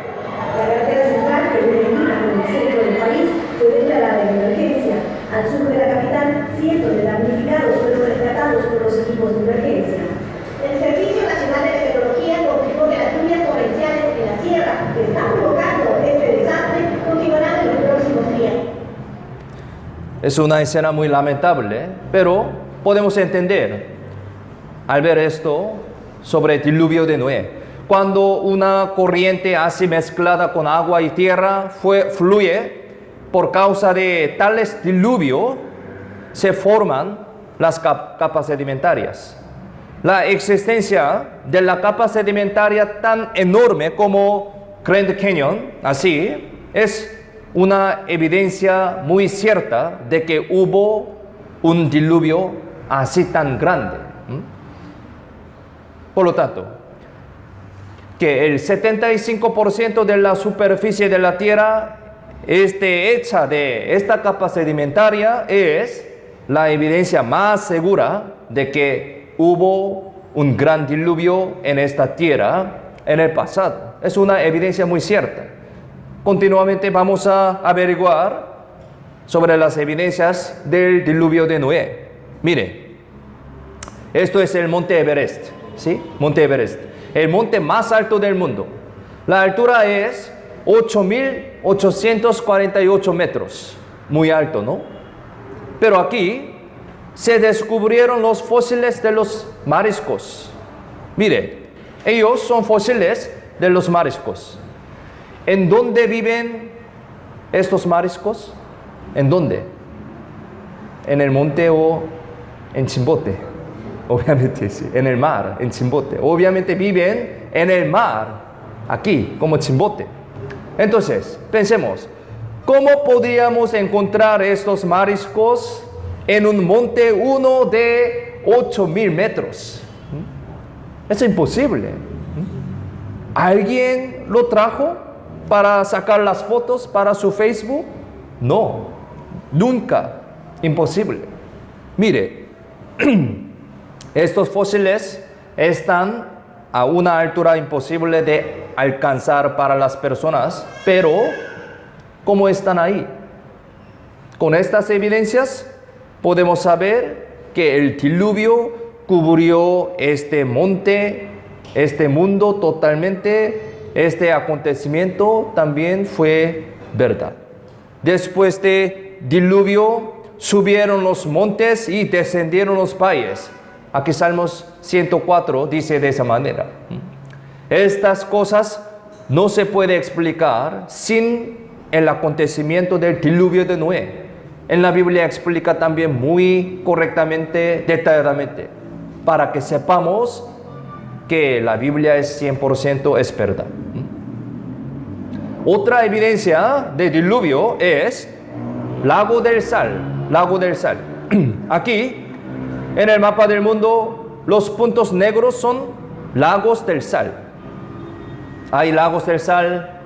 La carretera central que une Lima con el centro del país fue declarada en emergencia. Al sur de la capital, cientos de damnificados fueron rescatados por los equipos de emergencia. El Servicio Nacional de Meteorología confirmó que las lluvias torrenciales en la sierra que están provocando este desastre continuarán en los próximos días. Es una escena muy lamentable, pero podemos entender al ver esto sobre el diluvio de Noé. Cuando una corriente así mezclada con agua y tierra fluye, por causa de tales diluvios, se forman las capas sedimentarias. La existencia de la capa sedimentaria tan enorme como Grand Canyon, así, es una evidencia muy cierta de que hubo un diluvio así tan grande. Por lo tanto, que el 75% de la superficie de la Tierra esté hecha de esta capa sedimentaria es la evidencia más segura de que hubo un gran diluvio en esta tierra en el pasado. Es una evidencia muy cierta. Continuamente vamos a averiguar sobre las evidencias del diluvio de Noé. Mire, esto es el monte Everest, ¿sí? Monte Everest, el monte más alto del mundo. La altura es 8.848 metros, muy alto, ¿no? Pero aquí se descubrieron los fósiles de los mariscos. Mire, ellos son fósiles de los mariscos. ¿En dónde viven estos mariscos? ¿En dónde? ¿En el monte o en Chimbote? Obviamente sí, en el mar, en Chimbote. Obviamente viven en el mar, aquí, como Chimbote. Entonces, pensemos, ¿cómo podríamos encontrar estos mariscos en un monte uno de 8.000 metros? Es imposible. ¿Alguien lo trajo para sacar las fotos para su Facebook? No, nunca. Imposible. Mire, estos fósiles están a una altura imposible de alcanzar para las personas, pero ¿cómo están ahí? Con estas evidencias podemos saber que el diluvio cubrió este monte, este mundo totalmente. Este acontecimiento también fue verdad. Después de diluvio, subieron los montes y descendieron los valles. Aquí Salmos 104 dice de esa manera. Estas cosas no se puede explicar sin el acontecimiento del diluvio de Noé. En la Biblia explica también muy correctamente, detalladamente, para que sepamos que la Biblia es 100% es verdad. Otra evidencia de diluvio es Lago del Sal. Lago del Sal. Aquí, en el mapa del mundo, los puntos negros son lagos del sal. Hay lagos del sal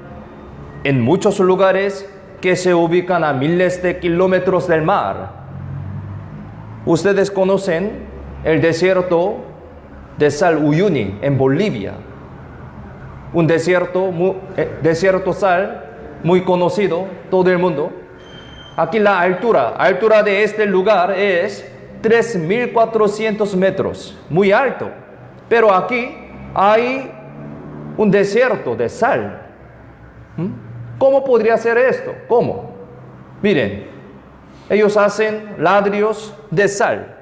en muchos lugares que se ubican a miles de kilómetros del mar. Ustedes conocen el desierto de Sal Uyuni en Bolivia. Un desierto sal muy conocido todo el mundo. Aquí la altura de este lugar es 3.400 metros, muy alto. Pero aquí hay un desierto de sal. ¿Cómo podría ser esto? ¿Cómo? Miren, ellos hacen ladrillos de sal.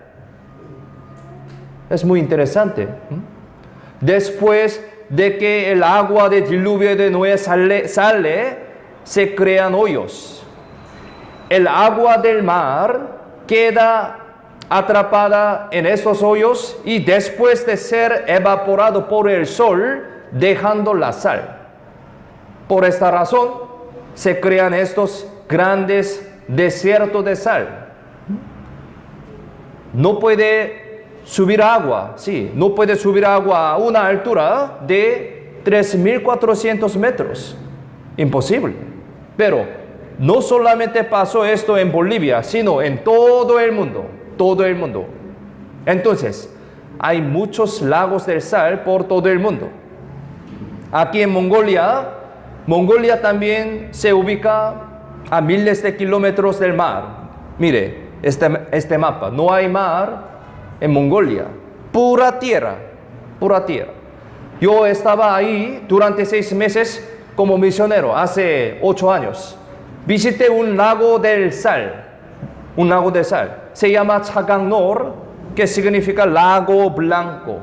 Es muy interesante. Después de que el agua del diluvio de Noé sale, se crean hoyos. El agua del mar queda atrapada en esos hoyos y después de ser evaporado por el sol, dejando la sal. Por esta razón, se crean estos grandes desiertos de sal. No puede subir agua, sí, no puede subir agua a una altura de 3.400 metros. Imposible. Pero no solamente pasó esto en Bolivia, sino en todo el mundo. Todo el mundo. Entonces, hay muchos lagos del sal por todo el mundo. Aquí en Mongolia también se ubica a miles de kilómetros del mar. Mire, este mapa. No hay mar en Mongolia. Pura tierra. Pura tierra. Yo estaba ahí durante 6 meses como misionero, hace 8 años. Visité un lago del sal. Un lago de sal. Se llama Chagangnor, que significa lago blanco.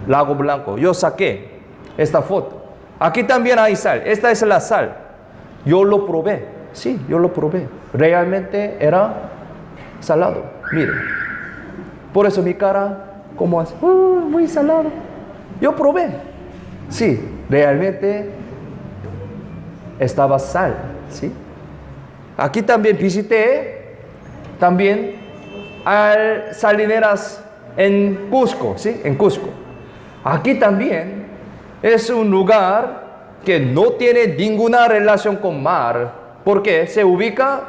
Lago blanco. Yo saqué esta foto. Aquí también hay sal. Esta es la sal. Yo lo probé. Sí, yo lo probé. Realmente era salado. Miren. Por eso mi cara, como así, muy salado. Yo probé. Sí, realmente estaba sal. ¿Sí? Aquí también visité al salineras en Cusco, ¿sí? En Cusco. Aquí también es un lugar que no tiene ninguna relación con mar, porque se ubica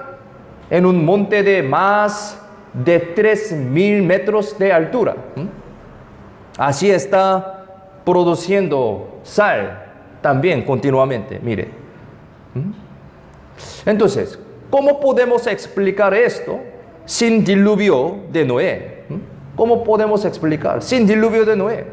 en un monte de más de 3.000 metros de altura. Así está produciendo sal también continuamente, mire. Entonces, ¿cómo podemos explicar esto sin diluvio de Noé? ¿Cómo podemos explicar sin diluvio de Noé?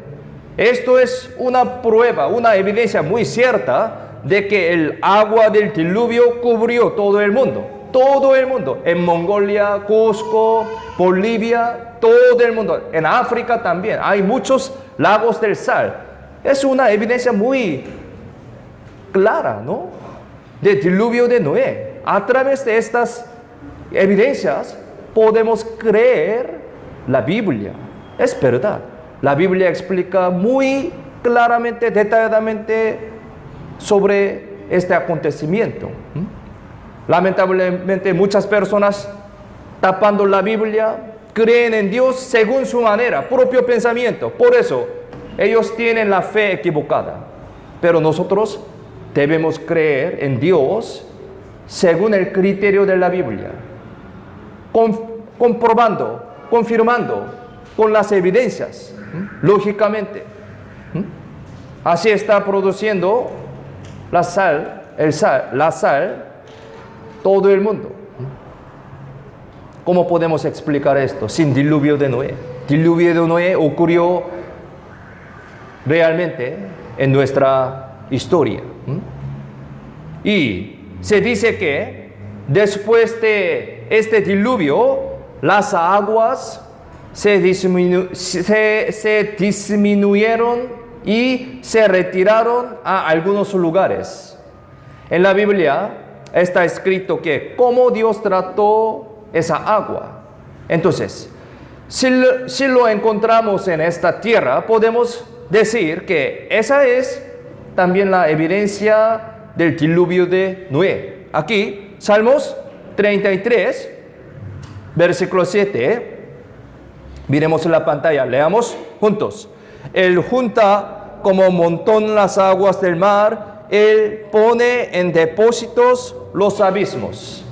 Esto es una prueba, una evidencia muy cierta de que el agua del diluvio cubrió todo el mundo. Todo el mundo. En Mongolia, Cusco, Bolivia, todo el mundo. En África también. Hay muchos lagos del sal. Es una evidencia muy clara, ¿no? De diluvio de Noé. A través de estas evidencias podemos creer la Biblia. Es verdad. La Biblia explica muy claramente, detalladamente sobre este acontecimiento. Lamentablemente muchas personas tapando la Biblia creen en Dios según su manera, propio pensamiento. Por eso ellos tienen la fe equivocada. Pero nosotros debemos creer en Dios según el criterio de la Biblia, comprobando, confirmando con las evidencias, lógicamente. Así está produciendo la sal, todo el mundo. ¿Cómo podemos explicar esto sin diluvio de Noé? Diluvio de Noé ocurrió realmente en nuestra historia. Y se dice que después de este diluvio, las aguas se disminuyeron y se retiraron a algunos lugares. En la Biblia está escrito que cómo Dios trató esa agua. Entonces, si lo encontramos en esta tierra, podemos decir que esa es también la evidencia del diluvio de Noé. Aquí, Salmos 33, versículo 7. Miremos en la pantalla, leamos juntos. Él junta como montón las aguas del mar, Él pone en depósitos los abismos.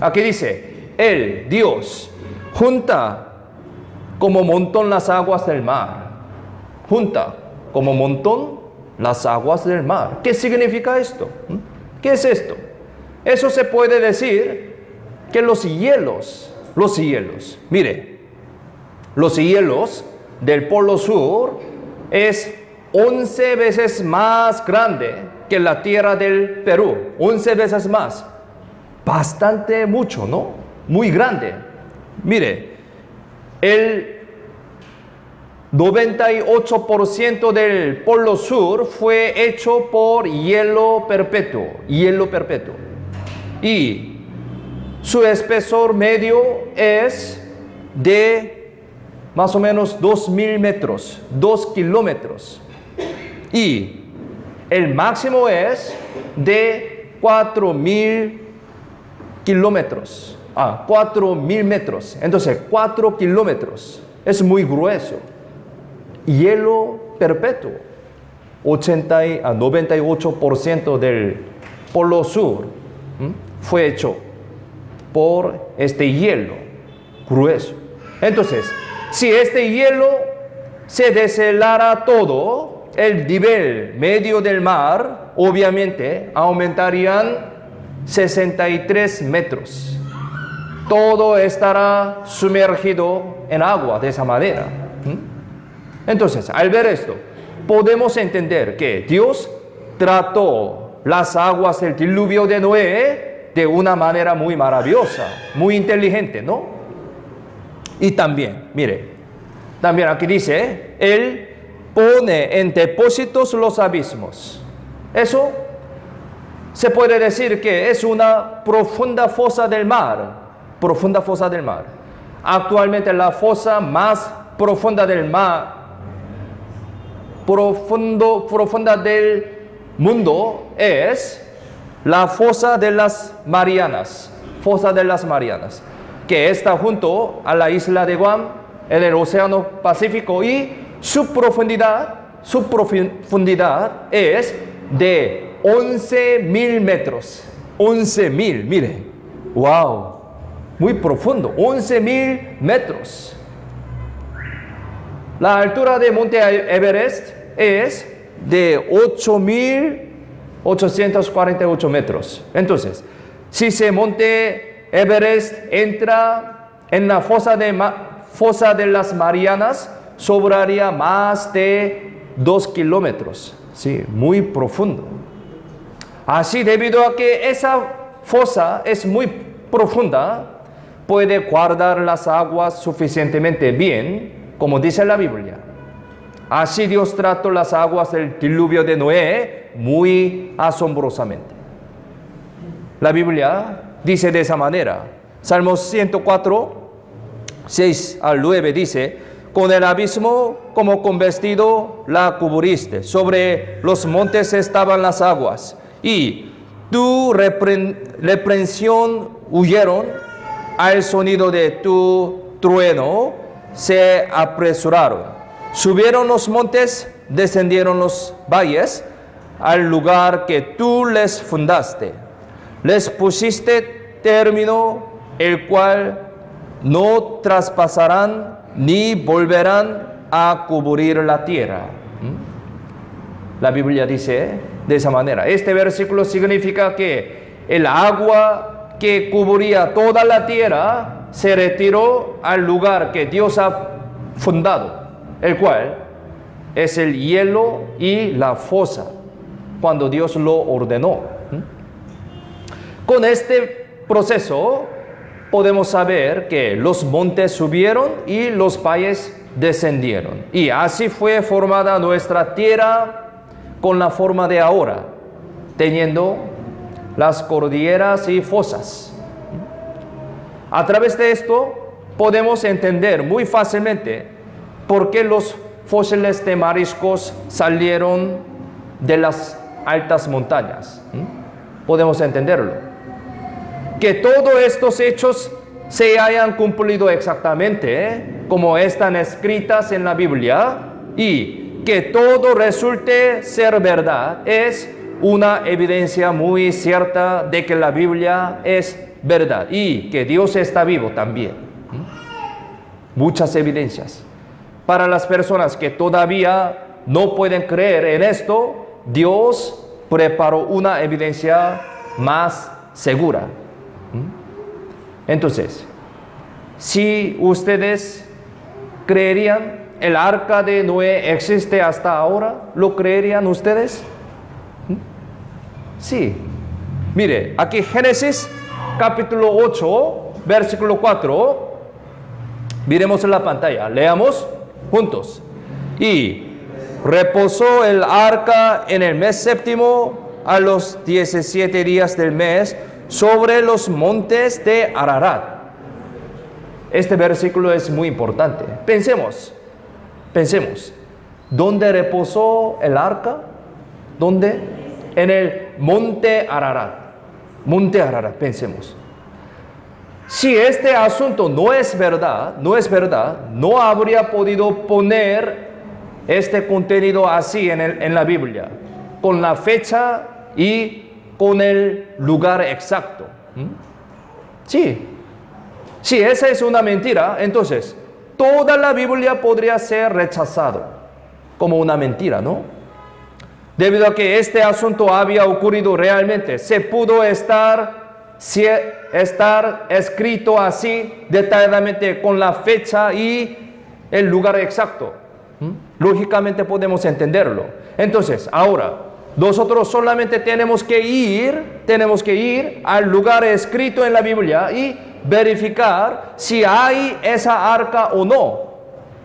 Aquí dice, Él, Dios, junta como montón las aguas del mar. Junta como montón las aguas del mar. ¿Qué significa esto? ¿Qué es esto? Eso se puede decir que los hielos, mire, los hielos del Polo Sur es 11 veces más grande que la tierra del Perú. 11 veces más. Bastante mucho, ¿no? Muy grande. Mire, el 98% del Polo Sur fue hecho por hielo perpetuo. Y su espesor medio es de más o menos 2.000 metros, 2 kilómetros. Y el máximo es de 4.000 kilómetros. 4.000 metros. Entonces, 4 kilómetros. Es muy grueso. Hielo perpetuo. 98% del Polo Sur fue hecho por este hielo grueso. Entonces, si este hielo se deshelara todo, el nivel medio del mar, obviamente, aumentarían 63 metros. Todo estará sumergido en agua de esa manera. Entonces, al ver esto, podemos entender que Dios trató las aguas del diluvio de Noé de una manera muy maravillosa, muy inteligente, ¿no? Y también, mire, también aquí dice, Él pone en depósitos los abismos. Eso se puede decir que es una profunda fosa del mar. Actualmente la fosa más profunda del mar, profunda del mundo es la fosa de las Marianas. Que está junto a la isla de Guam, en el Océano Pacífico, y su profundidad es de 11.000 metros. 11.000, mire, wow, muy profundo, 11.000 metros. La altura de Monte Everest es de 8.848 metros. Entonces, si ese monte Everest entra en la fosa de las Marianas, sobraría más de 2 kilómetros. Sí, muy profundo. Así, debido a que esa fosa es muy profunda, puede guardar las aguas suficientemente bien, como dice la Biblia. Así Dios trató las aguas del diluvio de Noé muy asombrosamente. La Biblia dice de esa manera. Salmos 104, 6 al 9 dice: con el abismo como con vestido la cubriste, sobre los montes estaban las aguas, y tu reprensión huyeron, al sonido de tu trueno se apresuraron. Subieron los montes, descendieron los valles, al lugar que tú les fundaste. Les pusiste término, el cual no traspasarán ni volverán a cubrir la tierra. La Biblia dice de esa manera. Este versículo significa que el agua que cubría toda la tierra se retiró al lugar que Dios ha fundado, el cual es el hielo y la fosa, cuando Dios lo ordenó. Con este proceso podemos saber que los montes subieron y los valles descendieron. Y así fue formada nuestra tierra con la forma de ahora, teniendo las cordilleras y fosas. A través de esto podemos entender muy fácilmente por qué los fósiles de mariscos salieron de las altas montañas. Podemos entenderlo. Que todos estos hechos se hayan cumplido exactamente, como están escritas en la Biblia, y que todo resulte ser verdad, es una evidencia muy cierta de que la Biblia es verdad y que Dios está vivo también. Muchas evidencias. Para las personas que todavía no pueden creer en esto, Dios preparó una evidencia más segura. Entonces, si ustedes creerían el arca de Noé existe hasta ahora, ¿lo creerían ustedes? Sí. Mire, aquí Génesis capítulo 8, versículo 4. Miremos en la pantalla. Leamos juntos. Y reposó el arca en el mes séptimo, a los 17 días del mes, sobre los montes de Ararat. Este versículo es muy importante. Pensemos. ¿Dónde reposó el arca? ¿Dónde? En el monte Ararat. Monte Ararat, pensemos. Si este asunto no es verdad, no habría podido poner este contenido así en la Biblia, con la fecha y con el lugar exacto. Sí. Si esa es una mentira, entonces toda la Biblia podría ser rechazado como una mentira, ¿no? Debido a que este asunto había ocurrido realmente, se pudo estar escrito así detalladamente con la fecha y el lugar exacto. Lógicamente podemos entenderlo. Entonces, ahora, nosotros solamente tenemos que ir al lugar escrito en la Biblia y verificar si hay esa arca o no.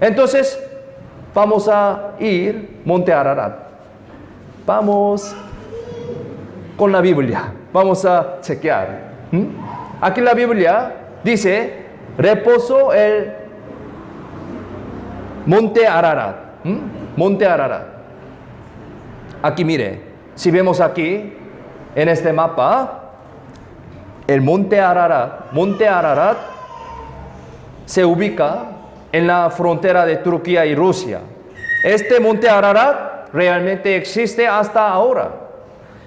Entonces, vamos a ir Monte Ararat. Vamos con la Biblia. Vamos a chequear. Aquí la Biblia dice, reposó el Monte Ararat. Monte Ararat. Aquí mire, si vemos aquí en este mapa, el Monte Ararat se ubica en la frontera de Turquía y Rusia. Este Monte Ararat realmente existe hasta ahora.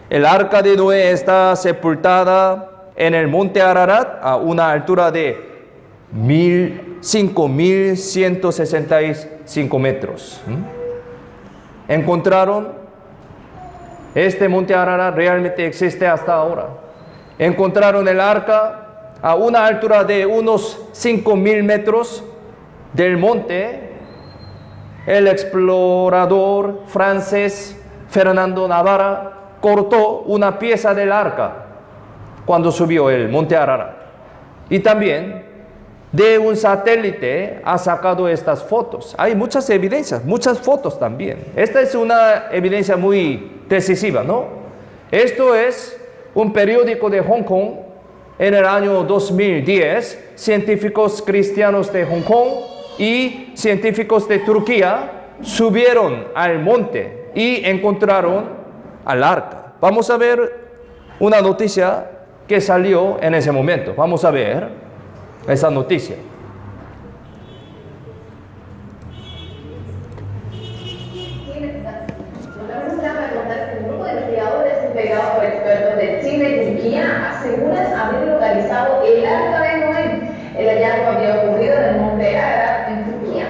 El arca de Noé está sepultada en el Monte Ararat a una altura de 5.165 metros. Encontraron Este monte Ararat realmente existe hasta ahora. Encontraron el arca a una altura de unos 5.000 metros del monte. El explorador francés Fernando Navarra cortó una pieza del arca cuando subió el monte Ararat. Y también de un satélite ha sacado estas fotos. Hay muchas evidencias, muchas fotos también. Esta es una evidencia muy decisiva, ¿no? Esto es un periódico de Hong Kong en el año 2010. Científicos cristianos de Hong Kong y científicos de Turquía subieron al monte y encontraron al arca. Vamos a ver una noticia que salió en ese momento. Vamos a ver esa noticia. Un grupo de investigadores integrados por expertos de Chile y Turquía aseguran haber localizado el arca de Noé. El hallazgo había ocurrido en el monte Ararat, en Turquía.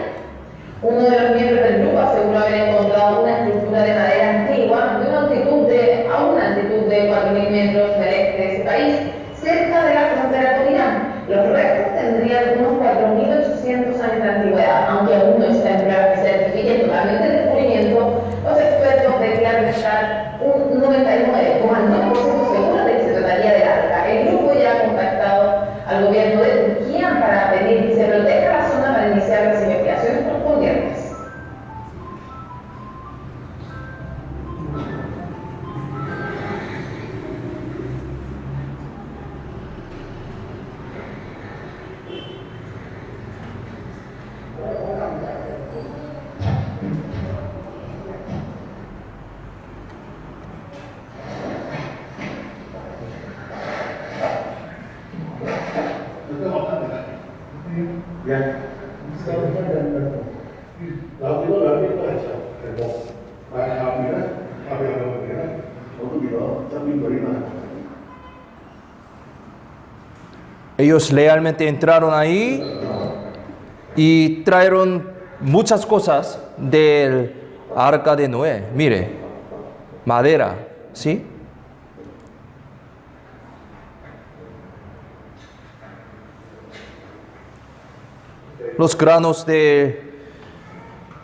Uno de los miembros del grupo aseguró haber encontrado una estructura de madera antigua de a una altitud de 4.000 metros de ese país, cerca de la frontera con Irán. Los restos tendrían unos 4.800 años de antigüedad, aunque aún no está en prueba que certifique totalmente el descubrimiento. Los expertos declaran estar un 99,9% seguros de que se trataría del arca. El grupo ya ha contactado al gobierno de Turquía para pedir que se proteja la zona para iniciar las investigaciones correspondientes. Ellos realmente entraron ahí y trajeron muchas cosas del arca de Noé. Mire, madera, ¿sí? Los granos de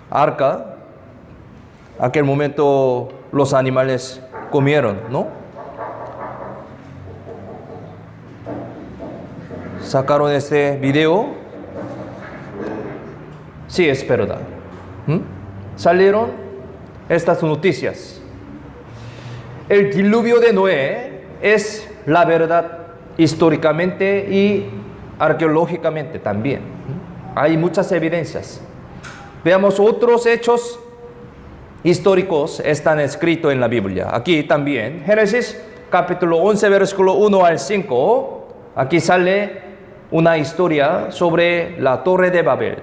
arca, aquel momento los animales comieron, ¿no? Sacaron este video. Sí, es verdad. Salieron estas noticias. El diluvio de Noé es la verdad históricamente y arqueológicamente también. Hay muchas evidencias. Veamos otros hechos históricos están escritos en la Biblia. Aquí también, Génesis capítulo 11, versículo 1 al 5. Aquí sale una historia sobre la Torre de Babel.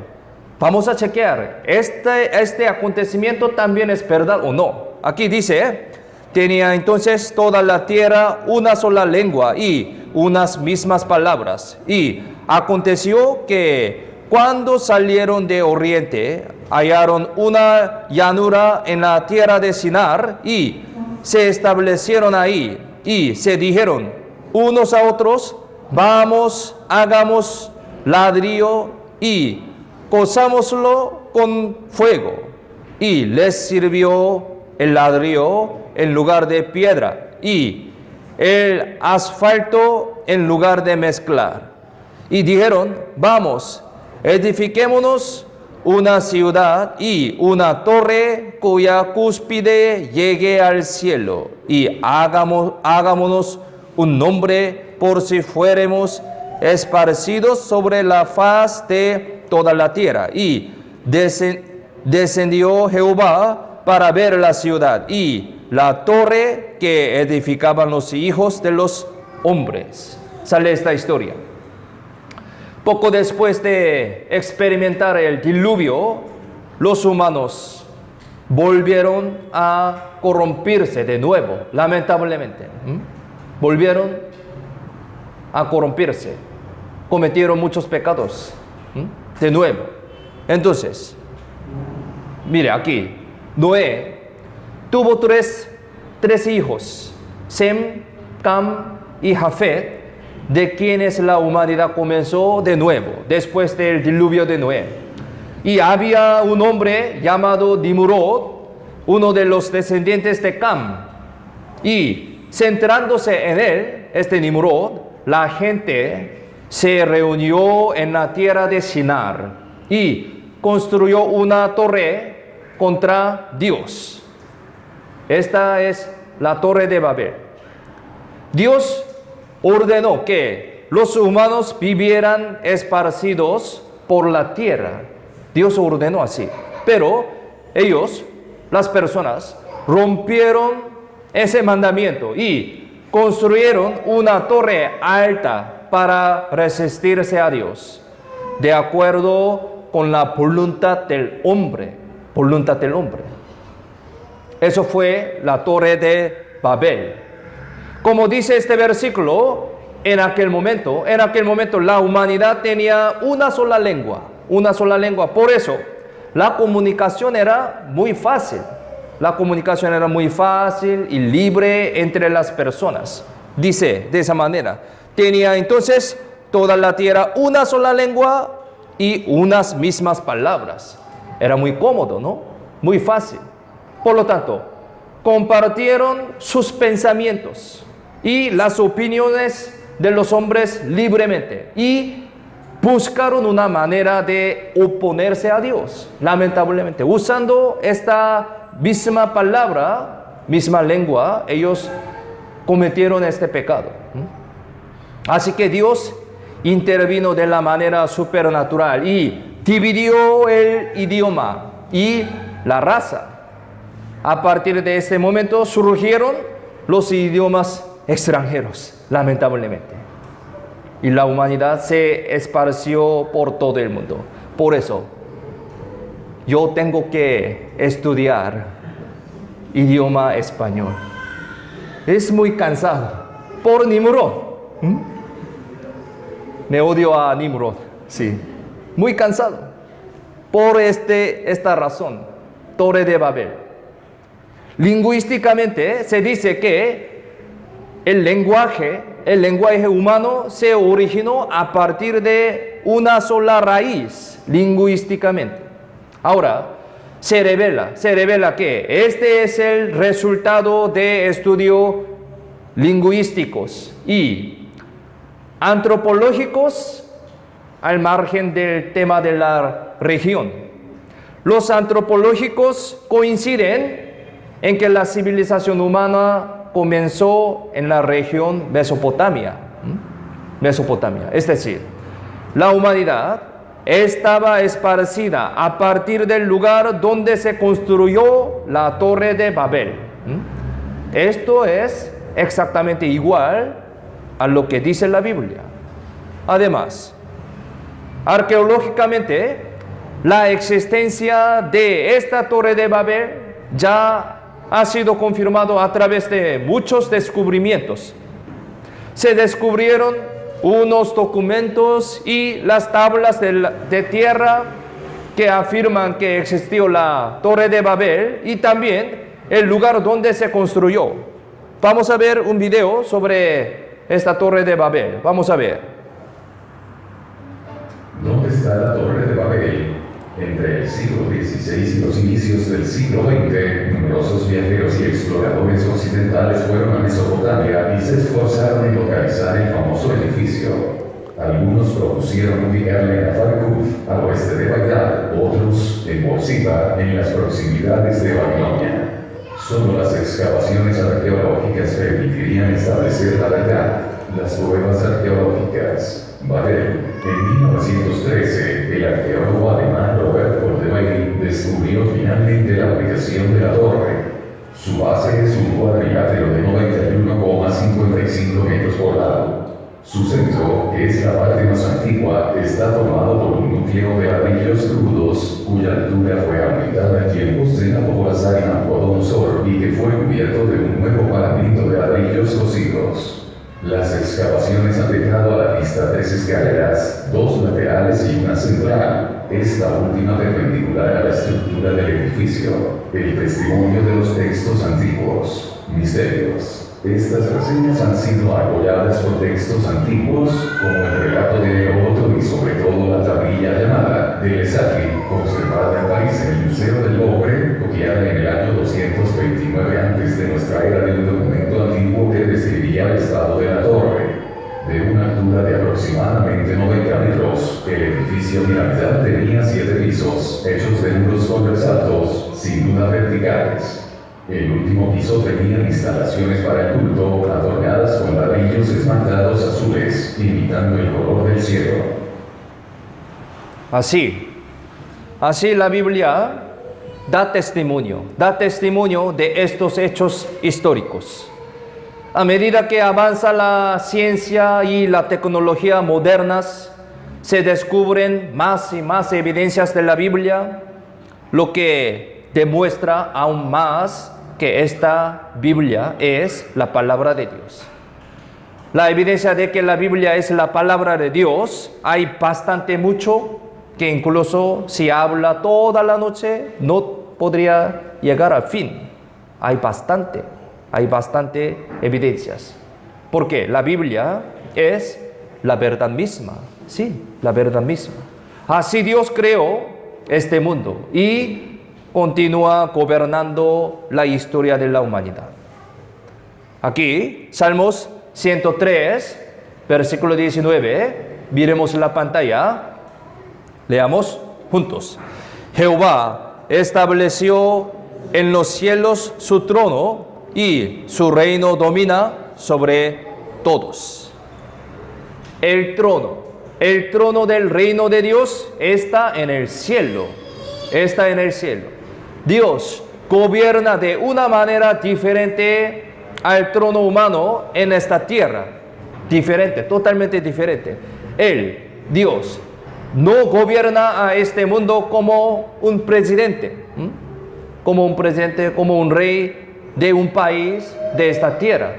Vamos a chequear, este acontecimiento también es verdad o no. Aquí dice, tenía entonces toda la tierra una sola lengua y unas mismas palabras. Y aconteció que cuando salieron de oriente, hallaron una llanura en la tierra de Sinar y se establecieron ahí y se dijeron unos a otros, vamos, hagamos ladrillo y cozámoslo con fuego. Y les sirvió el ladrillo en lugar de piedra y el asfalto en lugar de mezclar. Y dijeron, vamos, edifiquémonos una ciudad y una torre cuya cúspide llegue al cielo y hagámonos un nombre por si fuéramos esparcidos sobre la faz de toda la tierra. Y descendió Jehová para ver la ciudad y la torre que edificaban los hijos de los hombres. Sale esta historia. Poco después de experimentar el diluvio, los humanos volvieron a corrompirse de nuevo, lamentablemente. Volvieron a corrompirse, cometieron muchos pecados de nuevo. Entonces, mire aquí, Noé tuvo tres 3 hijos, Sem, Cam y Jafet, de quienes la humanidad comenzó de nuevo, después del diluvio de Noé. Y había un hombre llamado Nimrod, uno de los descendientes de Cam. Y centrándose en él, este Nimrod, la gente se reunió en la tierra de Shinar y construyó una torre contra Dios. Esta es la torre de Babel. Dios ordenó que los humanos vivieran esparcidos por la tierra. Dios ordenó así. Pero ellos, las personas, rompieron ese mandamiento y construyeron una torre alta para resistirse a Dios, de acuerdo con la voluntad del hombre. Voluntad del hombre. Eso fue la torre de Babel. Como dice este versículo, en aquel momento la humanidad tenía una sola lengua. Por eso, la comunicación era muy fácil. La comunicación era muy fácil y libre entre las personas. Dice de esa manera. Tenía entonces toda la tierra una sola lengua y unas mismas palabras. Era muy cómodo, ¿no? Muy fácil. Por lo tanto, compartieron sus pensamientos y las opiniones de los hombres libremente y buscaron una manera de oponerse a Dios, lamentablemente. Usando esta misma palabra, misma lengua, ellos cometieron este pecado. Así que Dios intervino de la manera supernatural y dividió el idioma y la raza. A partir de este momento surgieron los idiomas extranjeros, lamentablemente. Y la humanidad se esparció por todo el mundo. Por eso, yo tengo que estudiar idioma español. Es muy cansado. Por Nimrod. Me odio a Nimrod, sí. Muy cansado. Por esta razón, Torre de Babel. Lingüísticamente se dice que el lenguaje humano se originó a partir de una sola raíz, lingüísticamente. Ahora, se revela que este es el resultado de estudios lingüísticos y antropológicos al margen del tema de la región. Los antropológicos coinciden en que la civilización humana comenzó en la región Mesopotamia. Es decir, la humanidad estaba esparcida a partir del lugar donde se construyó la Torre de Babel. Esto es exactamente igual a lo que dice la Biblia. Además, arqueológicamente, la existencia de esta Torre de Babel ya ha sido confirmado a través de muchos descubrimientos. Se descubrieron unos documentos y las tablas de tierra que afirman que existió la Torre de Babel y también el lugar donde se construyó. Vamos a ver un video sobre esta Torre de Babel. Vamos a ver. ¿Dónde está la Torre de Babel? Entre el siglo XVI y los inicios del siglo XX, numerosos viajeros y exploradores occidentales fueron a Mesopotamia y se esforzaron en localizar el famoso edificio. Algunos propusieron ubicarla en Afarkuf, al oeste de Bagdad, otros en Borsippa, en las proximidades de Babilonia. Solo las excavaciones arqueológicas permitirían establecer la verdad. Las pruebas arqueológicas. Babel. En 1913, el arqueólogo alemán Robert Goldwey descubrió finalmente la ubicación de la torre. Su base es un cuadrilátero de 91,55 metros por lado. Su centro, que es la parte más antigua, está formado por un núcleo de ladrillos crudos, cuya altura fue aumentada en tiempos de Nabopolassar y Nabucodonosor y que fue cubierto de un nuevo paramento de ladrillos cocidos. Las excavaciones han dejado a la vista 3 escaleras, 2 laterales y una central, esta última perpendicular a la estructura del edificio. juicio, el testimonio de los textos antiguos, misterios. Estas reseñas han sido apoyadas por textos antiguos, como el relato de Heródoto y sobre todo la tablilla llamada de Lesagi, conservada en París en el Museo del Louvre, copiada en el año 229 antes de nuestra era de un documento antiguo que describía el estado de la torre. De una altura de aproximadamente 90 metros, el edificio piramidal tenía 7 pisos, hechos de muros sobresaltos, sin duda verticales. El último piso tenía instalaciones para el culto, adornadas con ladrillos esmaltados azules, imitando el color del cielo. Así la Biblia da testimonio de estos hechos históricos. A medida que avanza la ciencia y la tecnología modernas, se descubren más y más evidencias de la Biblia, lo que demuestra aún más que esta Biblia es la palabra de Dios. La evidencia de que la Biblia es la palabra de Dios, hay bastante mucho, que incluso si habla toda la noche, no podría llegar al fin. Hay bastante evidencias. Porque la Biblia es la verdad misma. Sí, la verdad misma. Así Dios creó este mundo y continúa gobernando la historia de la humanidad. Aquí, Salmos 103, versículo 19, miremos la pantalla, leamos juntos. Jehová estableció en los cielos su trono y su reino domina sobre todos. El trono del reino de Dios está en el cielo. Dios gobierna de una manera diferente al trono humano en esta tierra. Diferente, totalmente diferente. Dios, no gobierna a este mundo como un presidente. Como un rey de un país de esta tierra.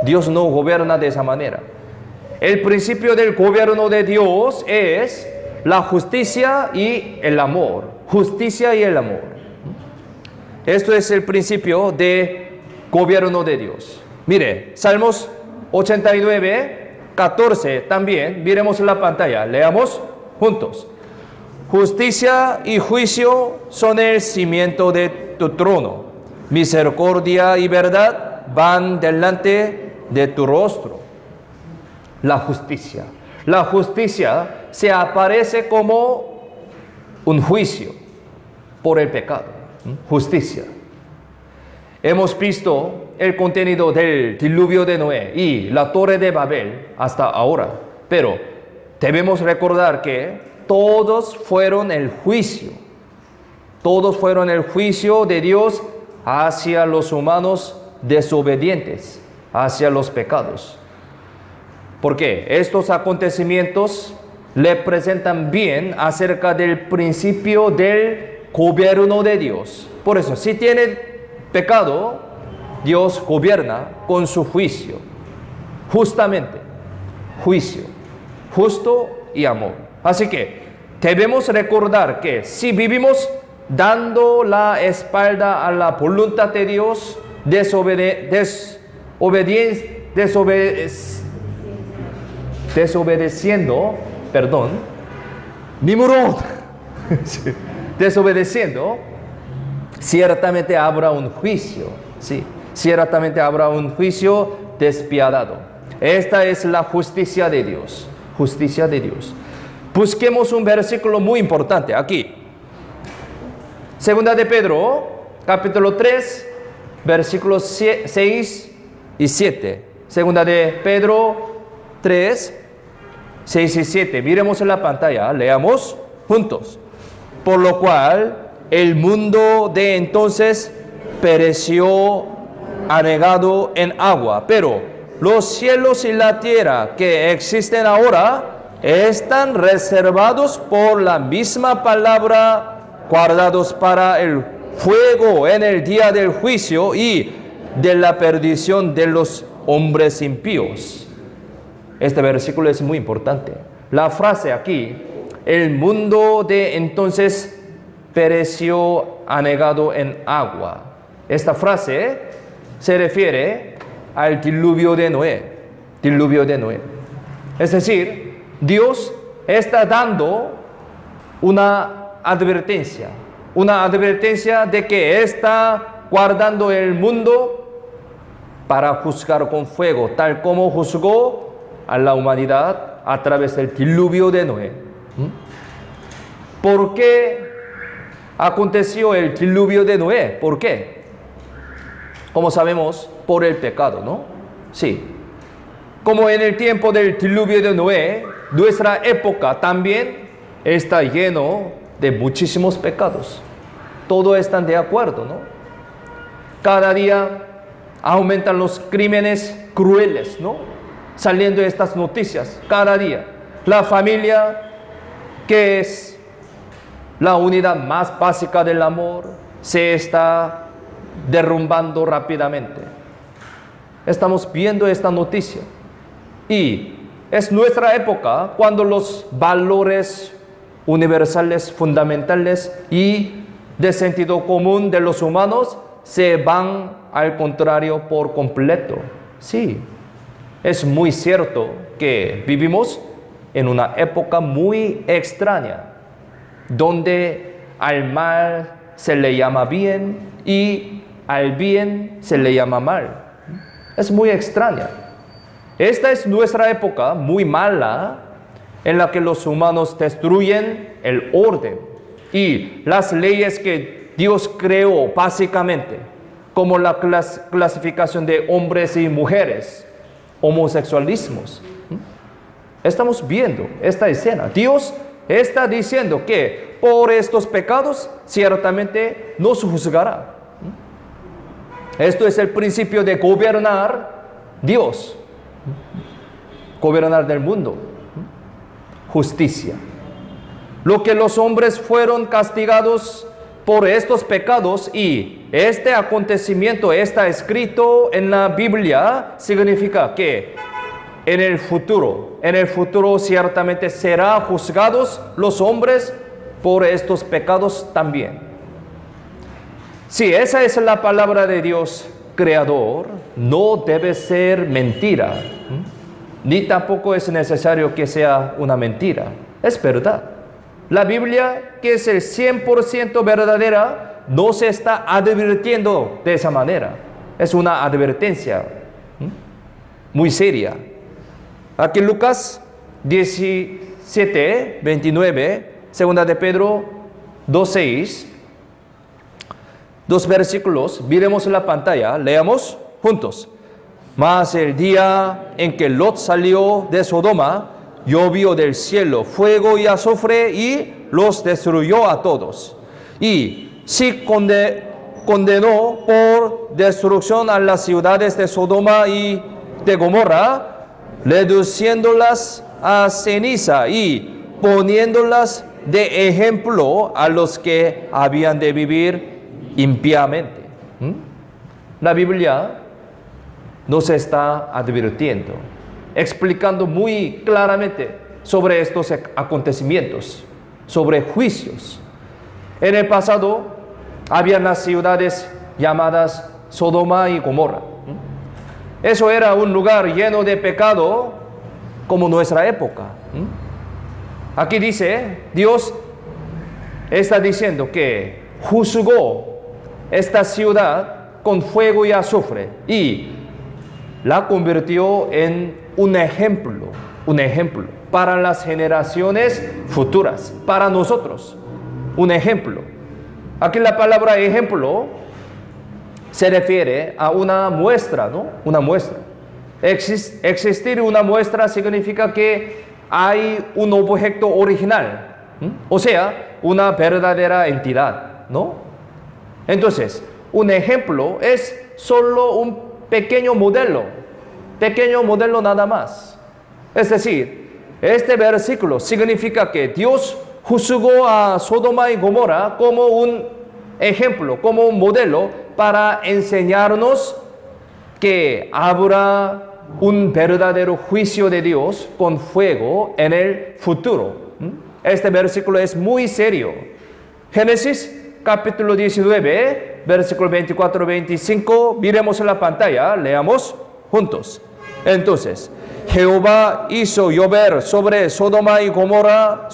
Dios no gobierna de esa manera. El principio del gobierno de Dios es la justicia y el amor. Justicia y el amor. Esto es el principio de gobierno de Dios. Mire, Salmos 89, 14 también. Miremos la pantalla. Leamos juntos. Justicia y juicio son el cimiento de tu trono. Misericordia y verdad van delante de tu rostro. La justicia. La justicia se aparece como un juicio por el pecado. Justicia. Hemos visto el contenido del diluvio de Noé y la torre de Babel hasta ahora, pero debemos recordar que todos fueron el juicio de Dios hacia los humanos desobedientes, hacia los pecados. Porque estos acontecimientos le presentan bien acerca del principio del gobierno de Dios. Por eso, si tiene pecado, Dios gobierna con su juicio. Justamente, juicio, justo y amor. Así que debemos recordar que si vivimos dando la espalda a la voluntad de Dios, desobedeciendo, ciertamente habrá un juicio, sí, ciertamente habrá un juicio despiadado. Esta es la justicia de Dios, Busquemos un versículo muy importante aquí. Segunda de Pedro, capítulo 3, versículos 6 y 7. Segunda de Pedro 3, 6 y 7. Miremos en la pantalla, leamos juntos. Por lo cual el mundo de entonces pereció anegado en agua, pero los cielos y la tierra que existen ahora están reservados por la misma palabra, guardados para el fuego en el día del juicio y de la perdición de los hombres impíos. Este versículo es muy importante. La frase aquí, el mundo de entonces pereció anegado en agua. Esta frase se refiere al diluvio de Noé. Diluvio de Noé. Es decir, Dios está dando una advertencia de que está guardando el mundo para juzgar con fuego, tal como juzgó a la humanidad a través del diluvio de Noé. ¿Por qué aconteció el diluvio de Noé? ¿Por qué? Como sabemos, por el pecado, ¿no? Sí. Como en el tiempo del diluvio de Noé, nuestra época también está lleno de muchísimos pecados. Todos están de acuerdo, ¿no? Cada día aumentan los crímenes crueles, ¿no? Saliendo estas noticias cada día. La familia, que es la unidad más básica del amor, se está derrumbando rápidamente. Estamos viendo esta noticia. Y es nuestra época cuando los valores universales, fundamentales y de sentido común de los humanos se van al contrario por completo. Sí, es muy cierto que vivimos en una época muy extraña, donde al mal se le llama bien y al bien se le llama mal. Es muy extraña. Esta es nuestra época muy mala, en la que los humanos destruyen el orden y las leyes que Dios creó básicamente, como la clasificación de hombres y mujeres, homosexualismos. Estamos viendo esta escena. Dios está diciendo que por estos pecados ciertamente nos juzgará. Esto es el principio de gobernar Dios, gobernar del mundo. Justicia. Lo que los hombres fueron castigados por estos pecados y este acontecimiento está escrito en la Biblia, significa que en el futuro ciertamente serán juzgados los hombres por estos pecados también. Si esa es la palabra de Dios creador, no debe ser mentira, ni tampoco es necesario que sea una mentira. Es verdad. La Biblia, que es el 100% verdadera, no se está advirtiendo de esa manera. Es una advertencia muy seria. Aquí Lucas 17, 29, segunda de Pedro 2:6. Dos versículos, miremos en la pantalla, leamos juntos. Mas el día en que Lot salió de Sodoma, llovió del cielo fuego y azufre y los destruyó a todos. Y sí condenó por destrucción a las ciudades de Sodoma y de Gomorra, reduciéndolas a ceniza y poniéndolas de ejemplo a los que habían de vivir impíamente. La Biblia nos está advirtiendo, explicando muy claramente sobre estos acontecimientos, sobre juicios. En el pasado, habían las ciudades llamadas Sodoma y Gomorra. Eso era un lugar lleno de pecado, como nuestra época. Aquí dice, Dios está diciendo que juzgó esta ciudad con fuego y azufre y la convirtió en un ejemplo para las generaciones futuras, para nosotros, un ejemplo. Aquí la palabra ejemplo se refiere a una muestra, ¿no? Una muestra. Existir una muestra significa que hay un objeto original, o sea, una verdadera entidad, ¿no? Entonces, un ejemplo es solo un pequeño modelo nada más. Es decir, este versículo significa que Dios juzgó a Sodoma y Gomorra como un ejemplo, como un modelo para enseñarnos que habrá un verdadero juicio de Dios con fuego en el futuro. Este versículo es muy serio. Génesis capítulo 19, versículo 24-25. Miremos en la pantalla, leamos juntos. Entonces, Jehová hizo llover sobre Sodoma y Gomorra,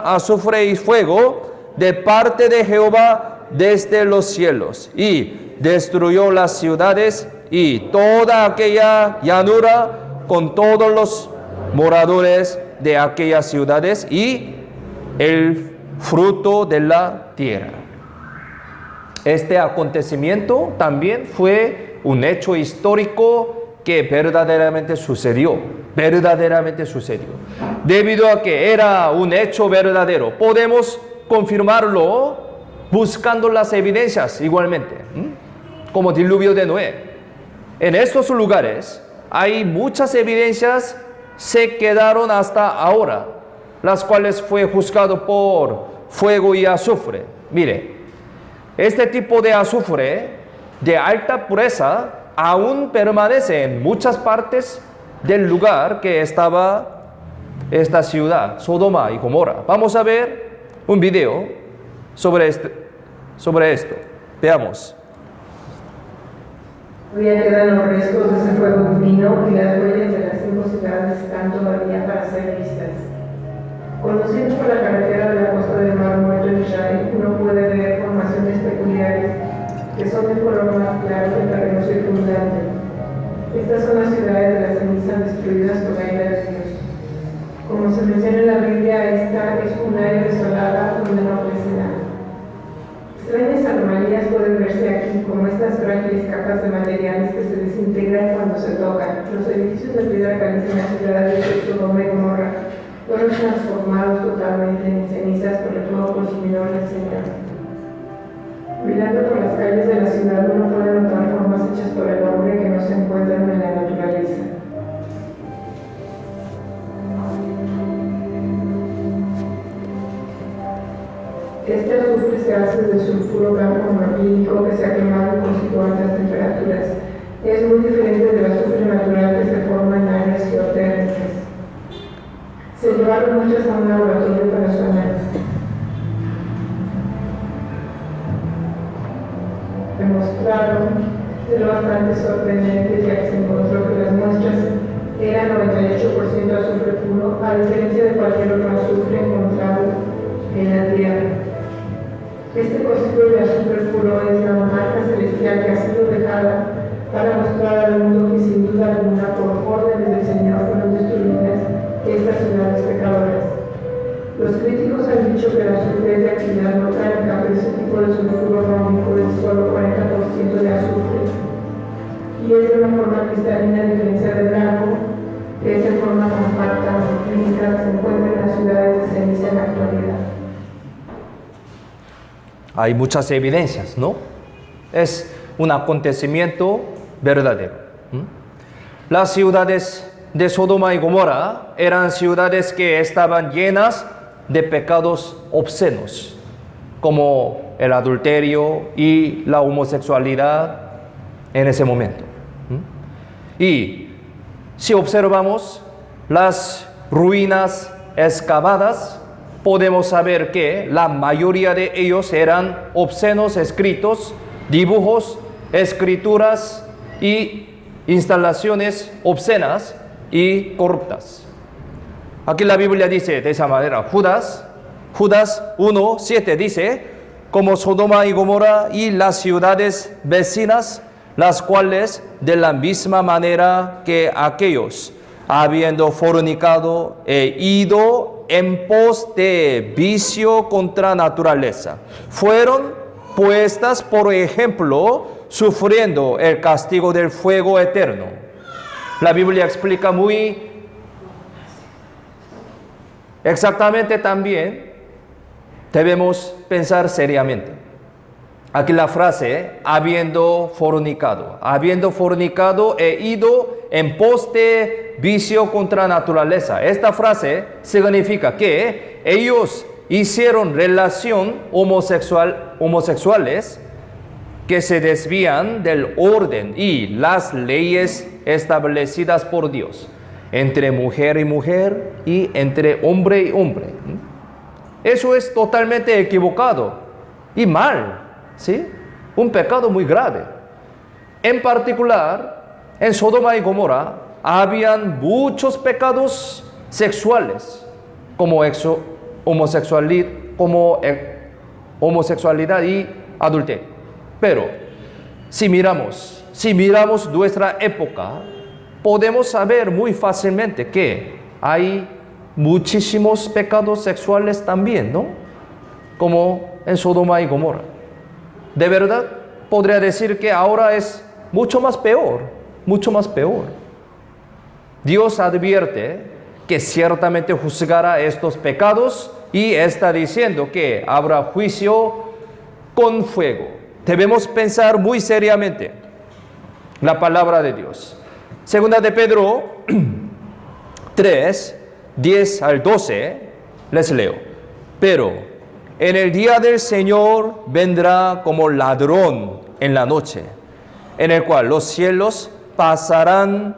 azufre y fuego de parte de Jehová desde los cielos, y destruyó las ciudades y toda aquella llanura con todos los moradores de aquellas ciudades y el fruto de la tierra. Este acontecimiento también fue un hecho histórico que verdaderamente sucedió. Debido a que era un hecho verdadero, podemos confirmarlo buscando las evidencias igualmente, como diluvio de Noé. En estos lugares hay muchas evidencias se quedaron hasta ahora, las cuales fue juzgado por fuego y azufre. Mire, este tipo de azufre de alta pureza aún permanece en muchas partes del lugar que estaba esta ciudad, Sodoma y Gomorra. Vamos a ver un video sobre esto. Veamos. Todavía quedan los restos de ese fuego divino y las huellas de las 5 ciudades están todavía para ser vistas. Conduciendo por la carretera de la costa del Mar Muerto en Israel, uno puede ver formaciones peculiares que son de color más claro del terreno circundante. Estas son las ciudades de las cenizas destruidas por la ira de Dios. Como se menciona en la Biblia, esta es un área desolada donde no crece nada. Extrañas anomalías pueden verse aquí, como estas frágiles capas de materiales que se desintegran cuando se tocan. Los edificios de piedra caliza en las ciudades de Sodoma y Gomorra fueron transformados totalmente en cenizas por el fuego consumidor del Señor. Mirando por las calles de la ciudad, uno puede notar formas hechas por el hombre que no se encuentran en la naturaleza. Este azufre se hace de sulfuro blanco morfílico que se ha quemado y consigo altas temperaturas. Es muy diferente del azufre natural que se forma en áreas geotérmicas. Se llevaron muchas a un laboratorio para su análisis. Demostraron ser bastante sorprendente, ya que se encontró que las muestras eran 98% azufre puro, a diferencia de cualquier otro azufre encontrado en la Tierra. Este cocido de azufre puro es la marca celestial que ha sido dejada para mostrar al mundo que sin duda alguna por órdenes del Señor fueron destruidas estas ciudades pecadoras. Los críticos han dicho que la azufre de actividad volcánica, pero ese tipo de sulfuro rómico es solo 40% de azufre y es de una forma cristalina a diferencia del blanco, que es en forma compacta, clínica, que se encuentra en las ciudades de ceniza en la actualidad. Hay muchas evidencias, ¿no? Es un acontecimiento verdadero. Las ciudades de Sodoma y Gomorra eran ciudades que estaban llenas de pecados obscenos, como el adulterio y la homosexualidad en ese momento. Y si observamos las ruinas excavadas, podemos saber que la mayoría de ellos eran obscenos escritos, dibujos, escrituras y instalaciones obscenas y corruptas. Aquí la Biblia dice de esa manera, Judas 1:7 dice, como Sodoma y Gomorra y las ciudades vecinas, las cuales de la misma manera que aquellos, habiendo fornicado e ido en pos de vicio contra naturaleza, fueron puestas por ejemplo, sufriendo el castigo del fuego eterno. La Biblia explica muy exactamente también, debemos pensar seriamente. Aquí la frase, habiendo fornicado e ido en pos de vicio contra naturaleza. Esta frase significa que ellos hicieron relación homosexuales que se desvían del orden y las leyes establecidas por Dios, entre mujer y mujer y entre hombre y hombre. Eso es totalmente equivocado y mal, ¿sí? Un pecado muy grave. En particular, en Sodoma y Gomorra habían muchos pecados sexuales, como homosexualidad y adulterio. Pero si miramos nuestra época, podemos saber muy fácilmente que hay muchísimos pecados sexuales también, ¿no? Como en Sodoma y Gomorra. De verdad, podría decir que ahora es mucho más peor. Dios advierte que ciertamente juzgará estos pecados y está diciendo que habrá juicio con fuego. Debemos pensar muy seriamente la palabra de Dios. Segunda de Pedro 3, 10 al 12, les leo. Pero en el día del Señor vendrá como ladrón en la noche, en el cual los cielos pasarán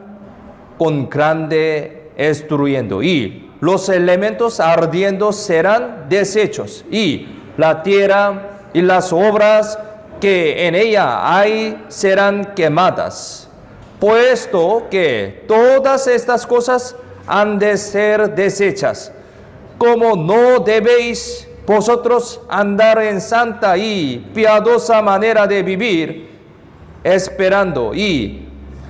con grande estruendo, y los elementos ardiendo serán deshechos, y la tierra y las obras que en ella hay serán quemadas. Puesto que todas estas cosas han de ser deshechas, como no debéis vosotros andar en santa y piadosa manera de vivir, esperando y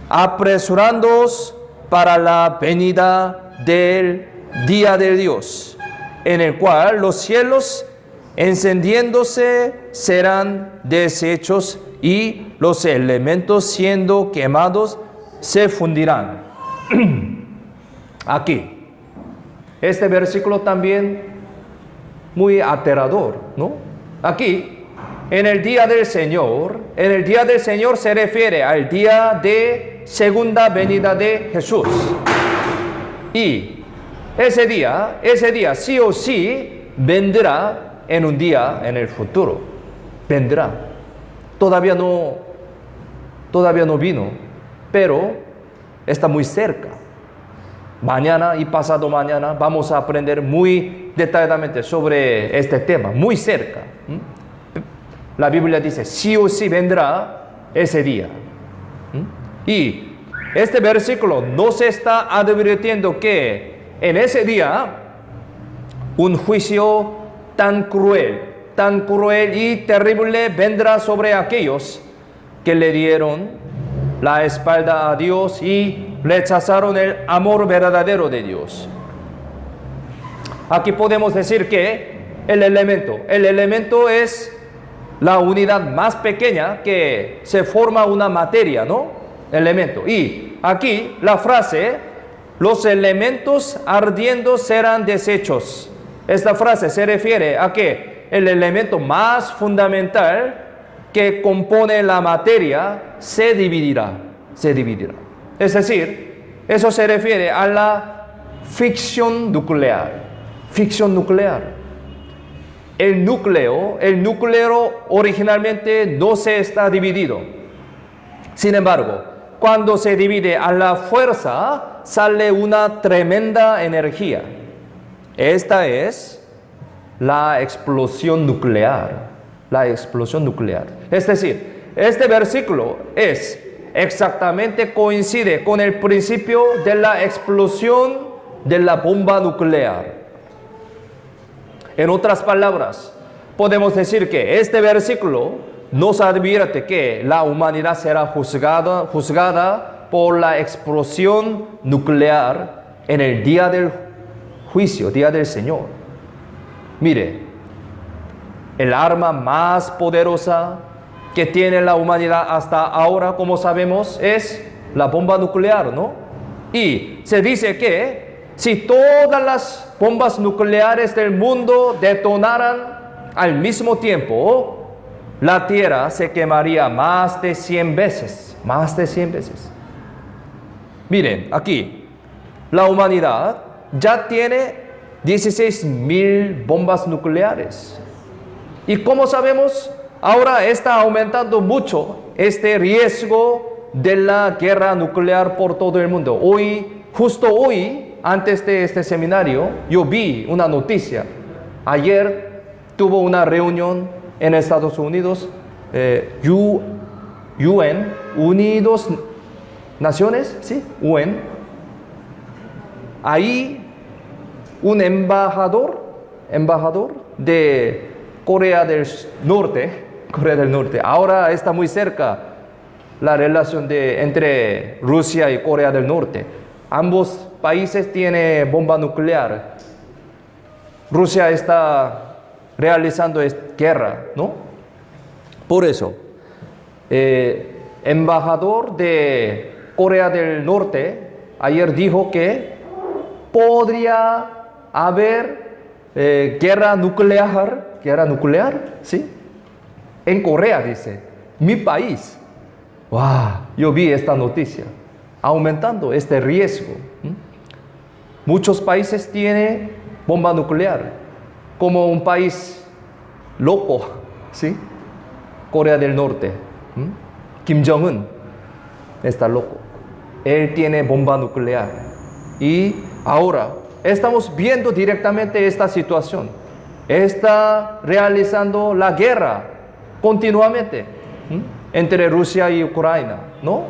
apresurándoos para la venida del día de Dios, en el cual los cielos encendiéndose serán deshechos y los elementos siendo quemados se fundirán. Aquí, este versículo también muy aterrador, ¿no? Aquí, en el día del Señor se refiere al día de segunda venida de Jesús. Y ese día sí o sí vendrá en un día en el futuro. Vendrá. Todavía no vino, pero está muy cerca. Mañana y pasado mañana vamos a aprender muy detalladamente sobre este tema, muy cerca. La Biblia dice, sí o sí vendrá ese día. Y este versículo nos está advirtiendo que en ese día un juicio tan cruel y terrible vendrá sobre aquellos que le dieron la espalda a Dios y rechazaron el amor verdadero de Dios. Aquí podemos decir que el elemento es la unidad más pequeña que se forma una materia, ¿no? Elemento. Y aquí la frase, los elementos ardiendo serán deshechos. Esta frase se refiere a que el elemento más fundamental que compone la materia se dividirá. Es decir, eso se refiere a la fisión nuclear. El núcleo originalmente no se está dividido. Sin embargo, cuando se divide a la fuerza, sale una tremenda energía. Esta es la explosión nuclear. Es decir, este versículo coincide con el principio de la explosión de la bomba nuclear. En otras palabras, podemos decir que este versículo nos advierte que la humanidad será juzgada por la explosión nuclear en el día del juicio, día del Señor. Mire, el arma más poderosa que tiene la humanidad hasta ahora, como sabemos, es la bomba nuclear, ¿no? Y se dice que si todas las bombas nucleares del mundo detonaran al mismo tiempo, la Tierra se quemaría más de 100 veces. Miren, aquí, la humanidad ya tiene 16,000 bombas nucleares. Y como sabemos, ahora está aumentando mucho este riesgo de la guerra nuclear por todo el mundo. Justo hoy, antes de este seminario, yo vi una noticia Ayer tuvo una reunión en Estados Unidos, UN, Unidos Naciones, ¿sí? UN. Ahí un embajador de Corea del Norte, ahora está muy cerca la relación entre Rusia y Corea del Norte. Ambos países tienen bomba nuclear. Rusia está realizando guerra, ¿no? Por eso, embajador de Corea del Norte ayer dijo que podría haber guerra nuclear, ¿sí? En Corea, dice, mi país. ¡Wow! Yo vi esta noticia, aumentando este riesgo. Muchos países tienen bomba nuclear, como un país loco, ¿sí? Corea del Norte. Kim Jong-un está loco. Él tiene bomba nuclear. Y ahora estamos viendo directamente esta situación. Está realizando la guerra continuamente entre Rusia y Ucrania, ¿no?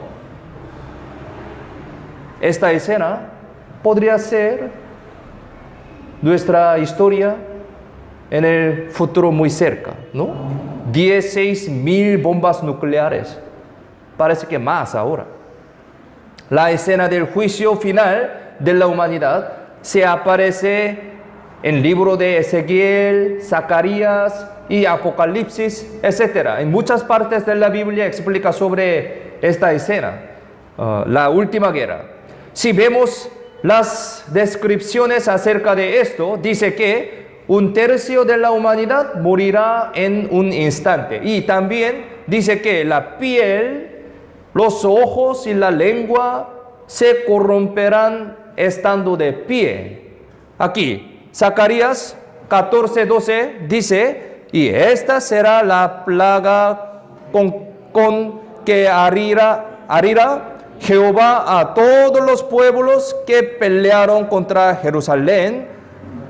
Esta escena podría ser nuestra historia en el futuro muy cerca, ¿no? 16,000 bombas nucleares. Parece que más ahora. La escena del juicio final de la humanidad se aparece en el libro de Ezequiel, Zacarías y Apocalipsis, etc. En muchas partes de la Biblia explica sobre esta escena, la última guerra. Si vemos las descripciones acerca de esto, dice que 1/3 de la humanidad morirá en un instante. Y también dice que la piel, los ojos y la lengua se corromperán estando de pie. Aquí, Zacarías 14:12 dice, y esta será la plaga con que herirá Jehová a todos los pueblos que pelearon contra Jerusalén.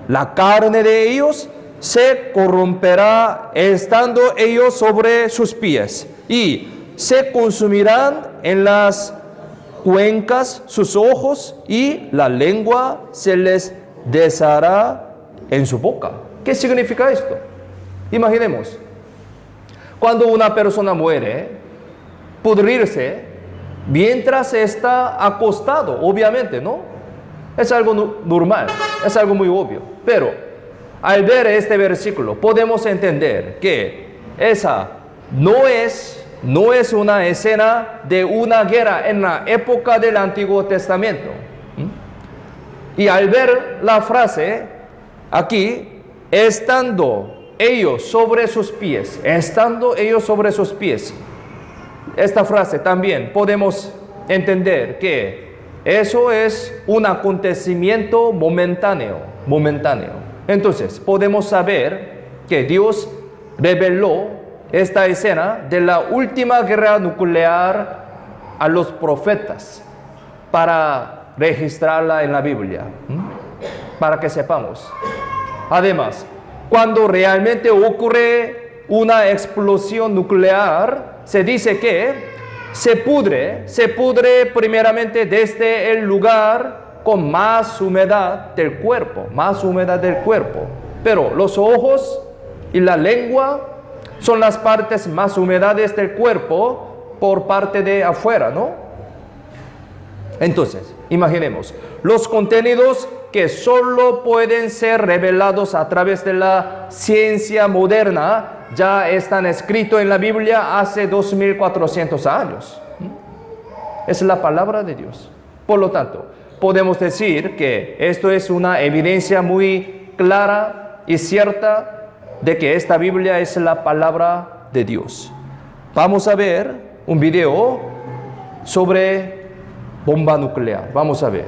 La carne de ellos se corromperá estando ellos sobre sus pies, y se consumirán en las cuencas sus ojos, y la lengua se les deshará en su boca. ¿Qué significa esto? Imaginemos, cuando una persona muere, pudrirse mientras está acostado, obviamente, ¿no? Es algo normal, es algo muy obvio. Pero al ver este versículo, podemos entender que esa no es una escena de una guerra en la época del Antiguo Testamento. Y al ver la frase aquí, estando ellos sobre sus pies, esta frase también podemos entender que eso es un acontecimiento momentáneo. Entonces, podemos saber que Dios reveló esta escena de la última guerra nuclear a los profetas para registrarla en la Biblia, para que sepamos. Además, cuando realmente ocurre una explosión nuclear, se dice que se pudre primeramente desde el lugar con más humedad del cuerpo. Pero los ojos y la lengua son las partes más húmedas del cuerpo por parte de afuera, ¿no? Entonces, imaginemos, los contenidos que solo pueden ser revelados a través de la ciencia moderna ya están escritos en la Biblia hace 2400 años. Es la palabra de Dios. Por lo tanto, podemos decir que esto es una evidencia muy clara y cierta de que esta Biblia es la palabra de Dios. Vamos a ver un video sobre bomba nuclear. Vamos a ver.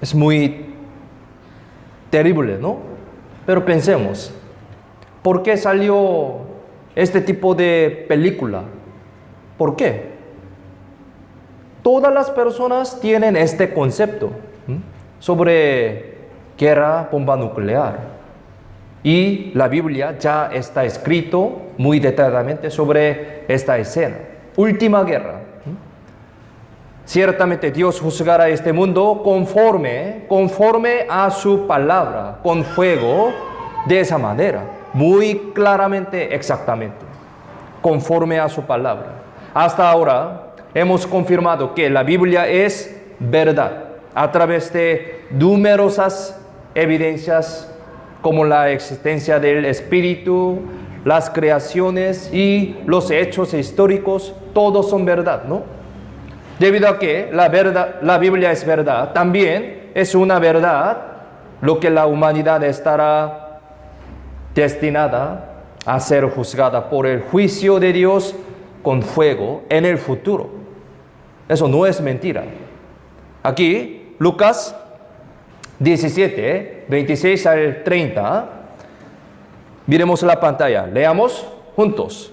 Es muy terrible, ¿no? Pero pensemos, ¿por qué salió este tipo de película? ¿Por qué? Todas las personas tienen este concepto sobre guerra, bomba nuclear. Y la Biblia ya está escrito muy detalladamente sobre esta escena. Última guerra. Ciertamente Dios juzgará este mundo conforme a su palabra, con fuego, de esa manera, muy claramente, exactamente, conforme a su palabra. Hasta ahora hemos confirmado que la Biblia es verdad a través de numerosas evidencias como la existencia del Espíritu, las creaciones y los hechos históricos, todos son verdad, ¿no? Debido a que la Biblia es verdad, también es una verdad lo que la humanidad estará destinada a ser juzgada por el juicio de Dios con fuego en el futuro. Eso no es mentira. Aquí, Lucas 17, 26 al 30. Miremos la pantalla. Leamos juntos.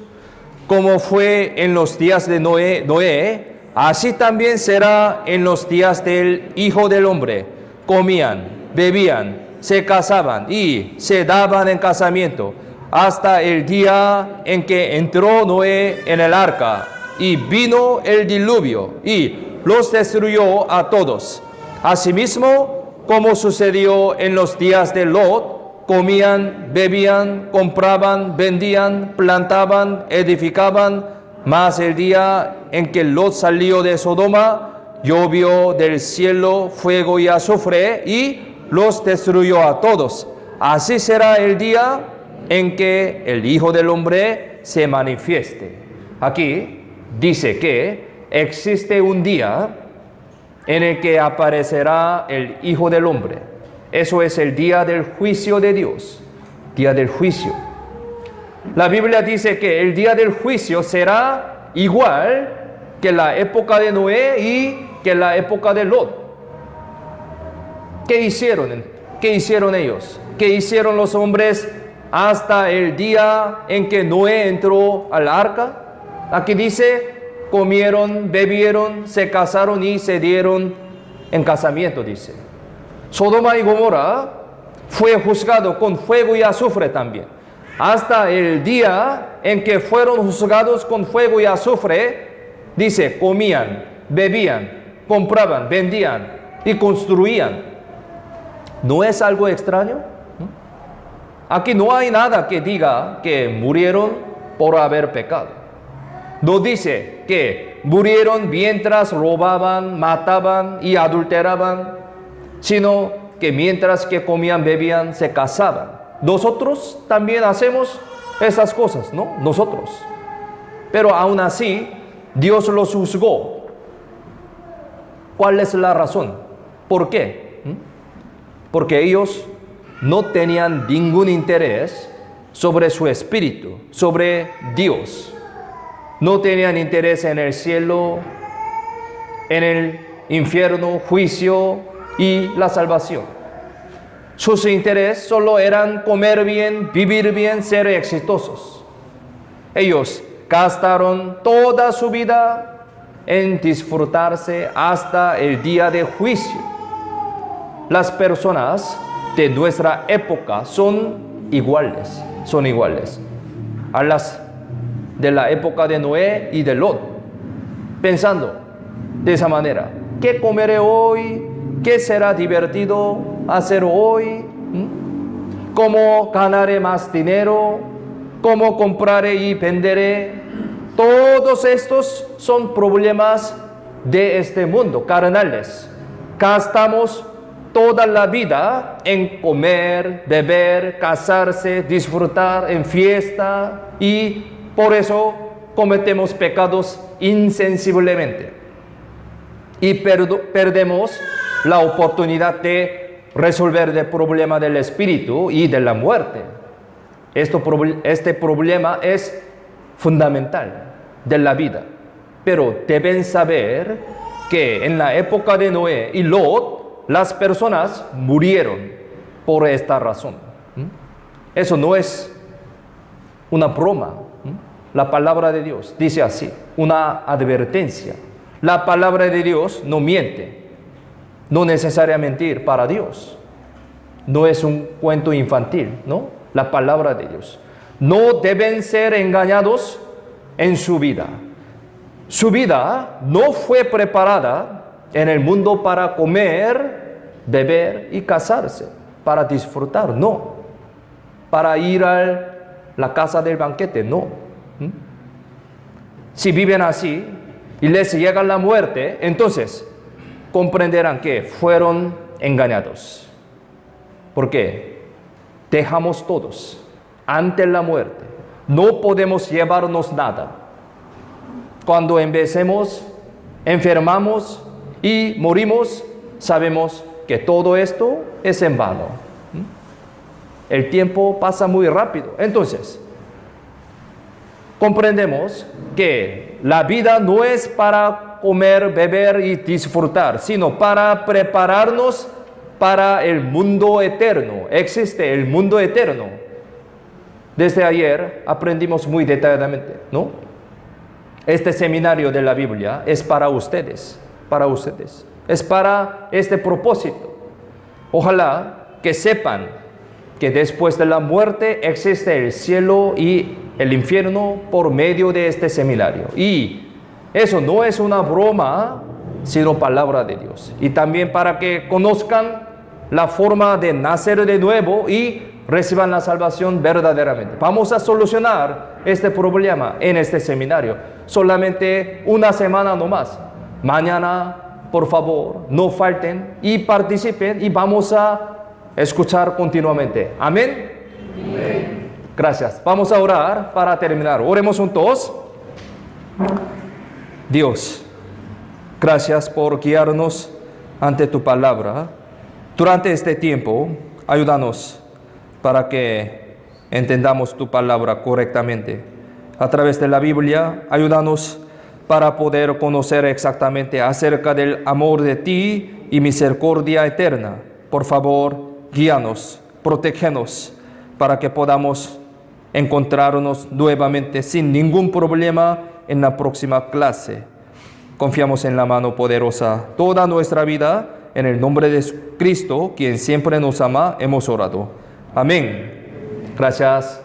Como fue en los días de Noé, así también será en los días del Hijo del Hombre. Comían, bebían, se casaban y se daban en casamiento hasta el día en que entró Noé en el arca y vino el diluvio y los destruyó a todos. Asimismo, como sucedió en los días de Lot, comían, bebían, compraban, vendían, plantaban, edificaban, mas el día en que Lot salió de Sodoma, llovió del cielo fuego y azufre y los destruyó a todos. Así será el día en que el Hijo del Hombre se manifieste. Aquí dice que existe un día en el que aparecerá el Hijo del Hombre. Eso es el día del juicio de Dios, día del juicio. La Biblia dice que el día del juicio será igual que la época de Noé y que la época de Lot. ¿Qué hicieron? ¿Qué hicieron ellos? ¿Qué hicieron los hombres hasta el día en que Noé entró al arca? Aquí dice, comieron, bebieron, se casaron y se dieron en casamiento, dice. Sodoma y Gomorra fue juzgado con fuego y azufre también. Hasta el día en que fueron juzgados con fuego y azufre, dice, comían, bebían, compraban, vendían y construían. ¿No es algo extraño? Aquí no hay nada que diga que murieron por haber pecado. No dice que murieron mientras robaban, mataban y adulteraban, sino que mientras que comían, bebían, se casaban. Nosotros también hacemos esas cosas, ¿no? Nosotros. Pero aún así, Dios los juzgó. ¿Cuál es la razón? ¿Por qué? Porque ellos no tenían ningún interés sobre su espíritu, sobre Dios. No tenían interés en el cielo, en el infierno, juicio y la salvación. Sus intereses solo eran comer bien, vivir bien, ser exitosos. Ellos gastaron toda su vida en disfrutarse hasta el día de juicio. Las personas de nuestra época son iguales a las de la época de Noé y de Lot, pensando de esa manera: ¿qué comeré hoy? ¿Qué será divertido hacer hoy? ¿Cómo ganaré más dinero? ¿Cómo compraré y venderé? Todos estos son problemas de este mundo, carnales. Gastamos toda la vida en comer, beber, casarse, disfrutar, en fiesta, y por eso cometemos pecados insensiblemente. Y perdemos la oportunidad de resolver el problema del espíritu y de la muerte. Este problema es fundamental de la vida. Pero deben saber que en la época de Noé y Lot, las personas murieron por esta razón. Eso no es una broma. La palabra de Dios dice así, una advertencia. La palabra de Dios no miente, no necesariamente mentir para Dios. No es un cuento infantil, ¿no? La palabra de Dios. No deben ser engañados en su vida. Su vida no fue preparada en el mundo para comer, beber y casarse, para disfrutar, no. Para ir a la casa del banquete, no. Si viven así y les llega la muerte, entonces comprenderán que fueron engañados. ¿Por qué? Dejamos todos ante la muerte. No podemos llevarnos nada. Cuando enfermamos y morimos, sabemos que todo esto es en vano. El tiempo pasa muy rápido. Entonces, comprendemos que la vida no es para comer, beber y disfrutar, sino para prepararnos para el mundo eterno. Existe el mundo eterno. Desde ayer aprendimos muy detalladamente, ¿no? Este seminario de la Biblia es para ustedes, Es para este propósito. Ojalá que sepan que después de la muerte existe el cielo y el infierno por medio de este seminario. Y eso no es una broma, sino palabra de Dios. Y también para que conozcan la forma de nacer de nuevo y reciban la salvación verdaderamente. Vamos a solucionar este problema en este seminario. Solamente una semana nomás. Mañana, por favor, no falten y participen y vamos a escuchar continuamente. Amén. Amén. Gracias. Vamos a orar para terminar. Oremos juntos. Dios, gracias por guiarnos ante tu palabra. Durante este tiempo, ayúdanos para que entendamos tu palabra correctamente. A través de la Biblia, ayúdanos para poder conocer exactamente acerca del amor de ti y misericordia eterna. Por favor, guíanos, protégenos, para que podamos encontrarnos nuevamente sin ningún problema en la próxima clase. Confiamos en la mano poderosa toda nuestra vida. En el nombre de Cristo, quien siempre nos ama, hemos orado. Amén. Gracias.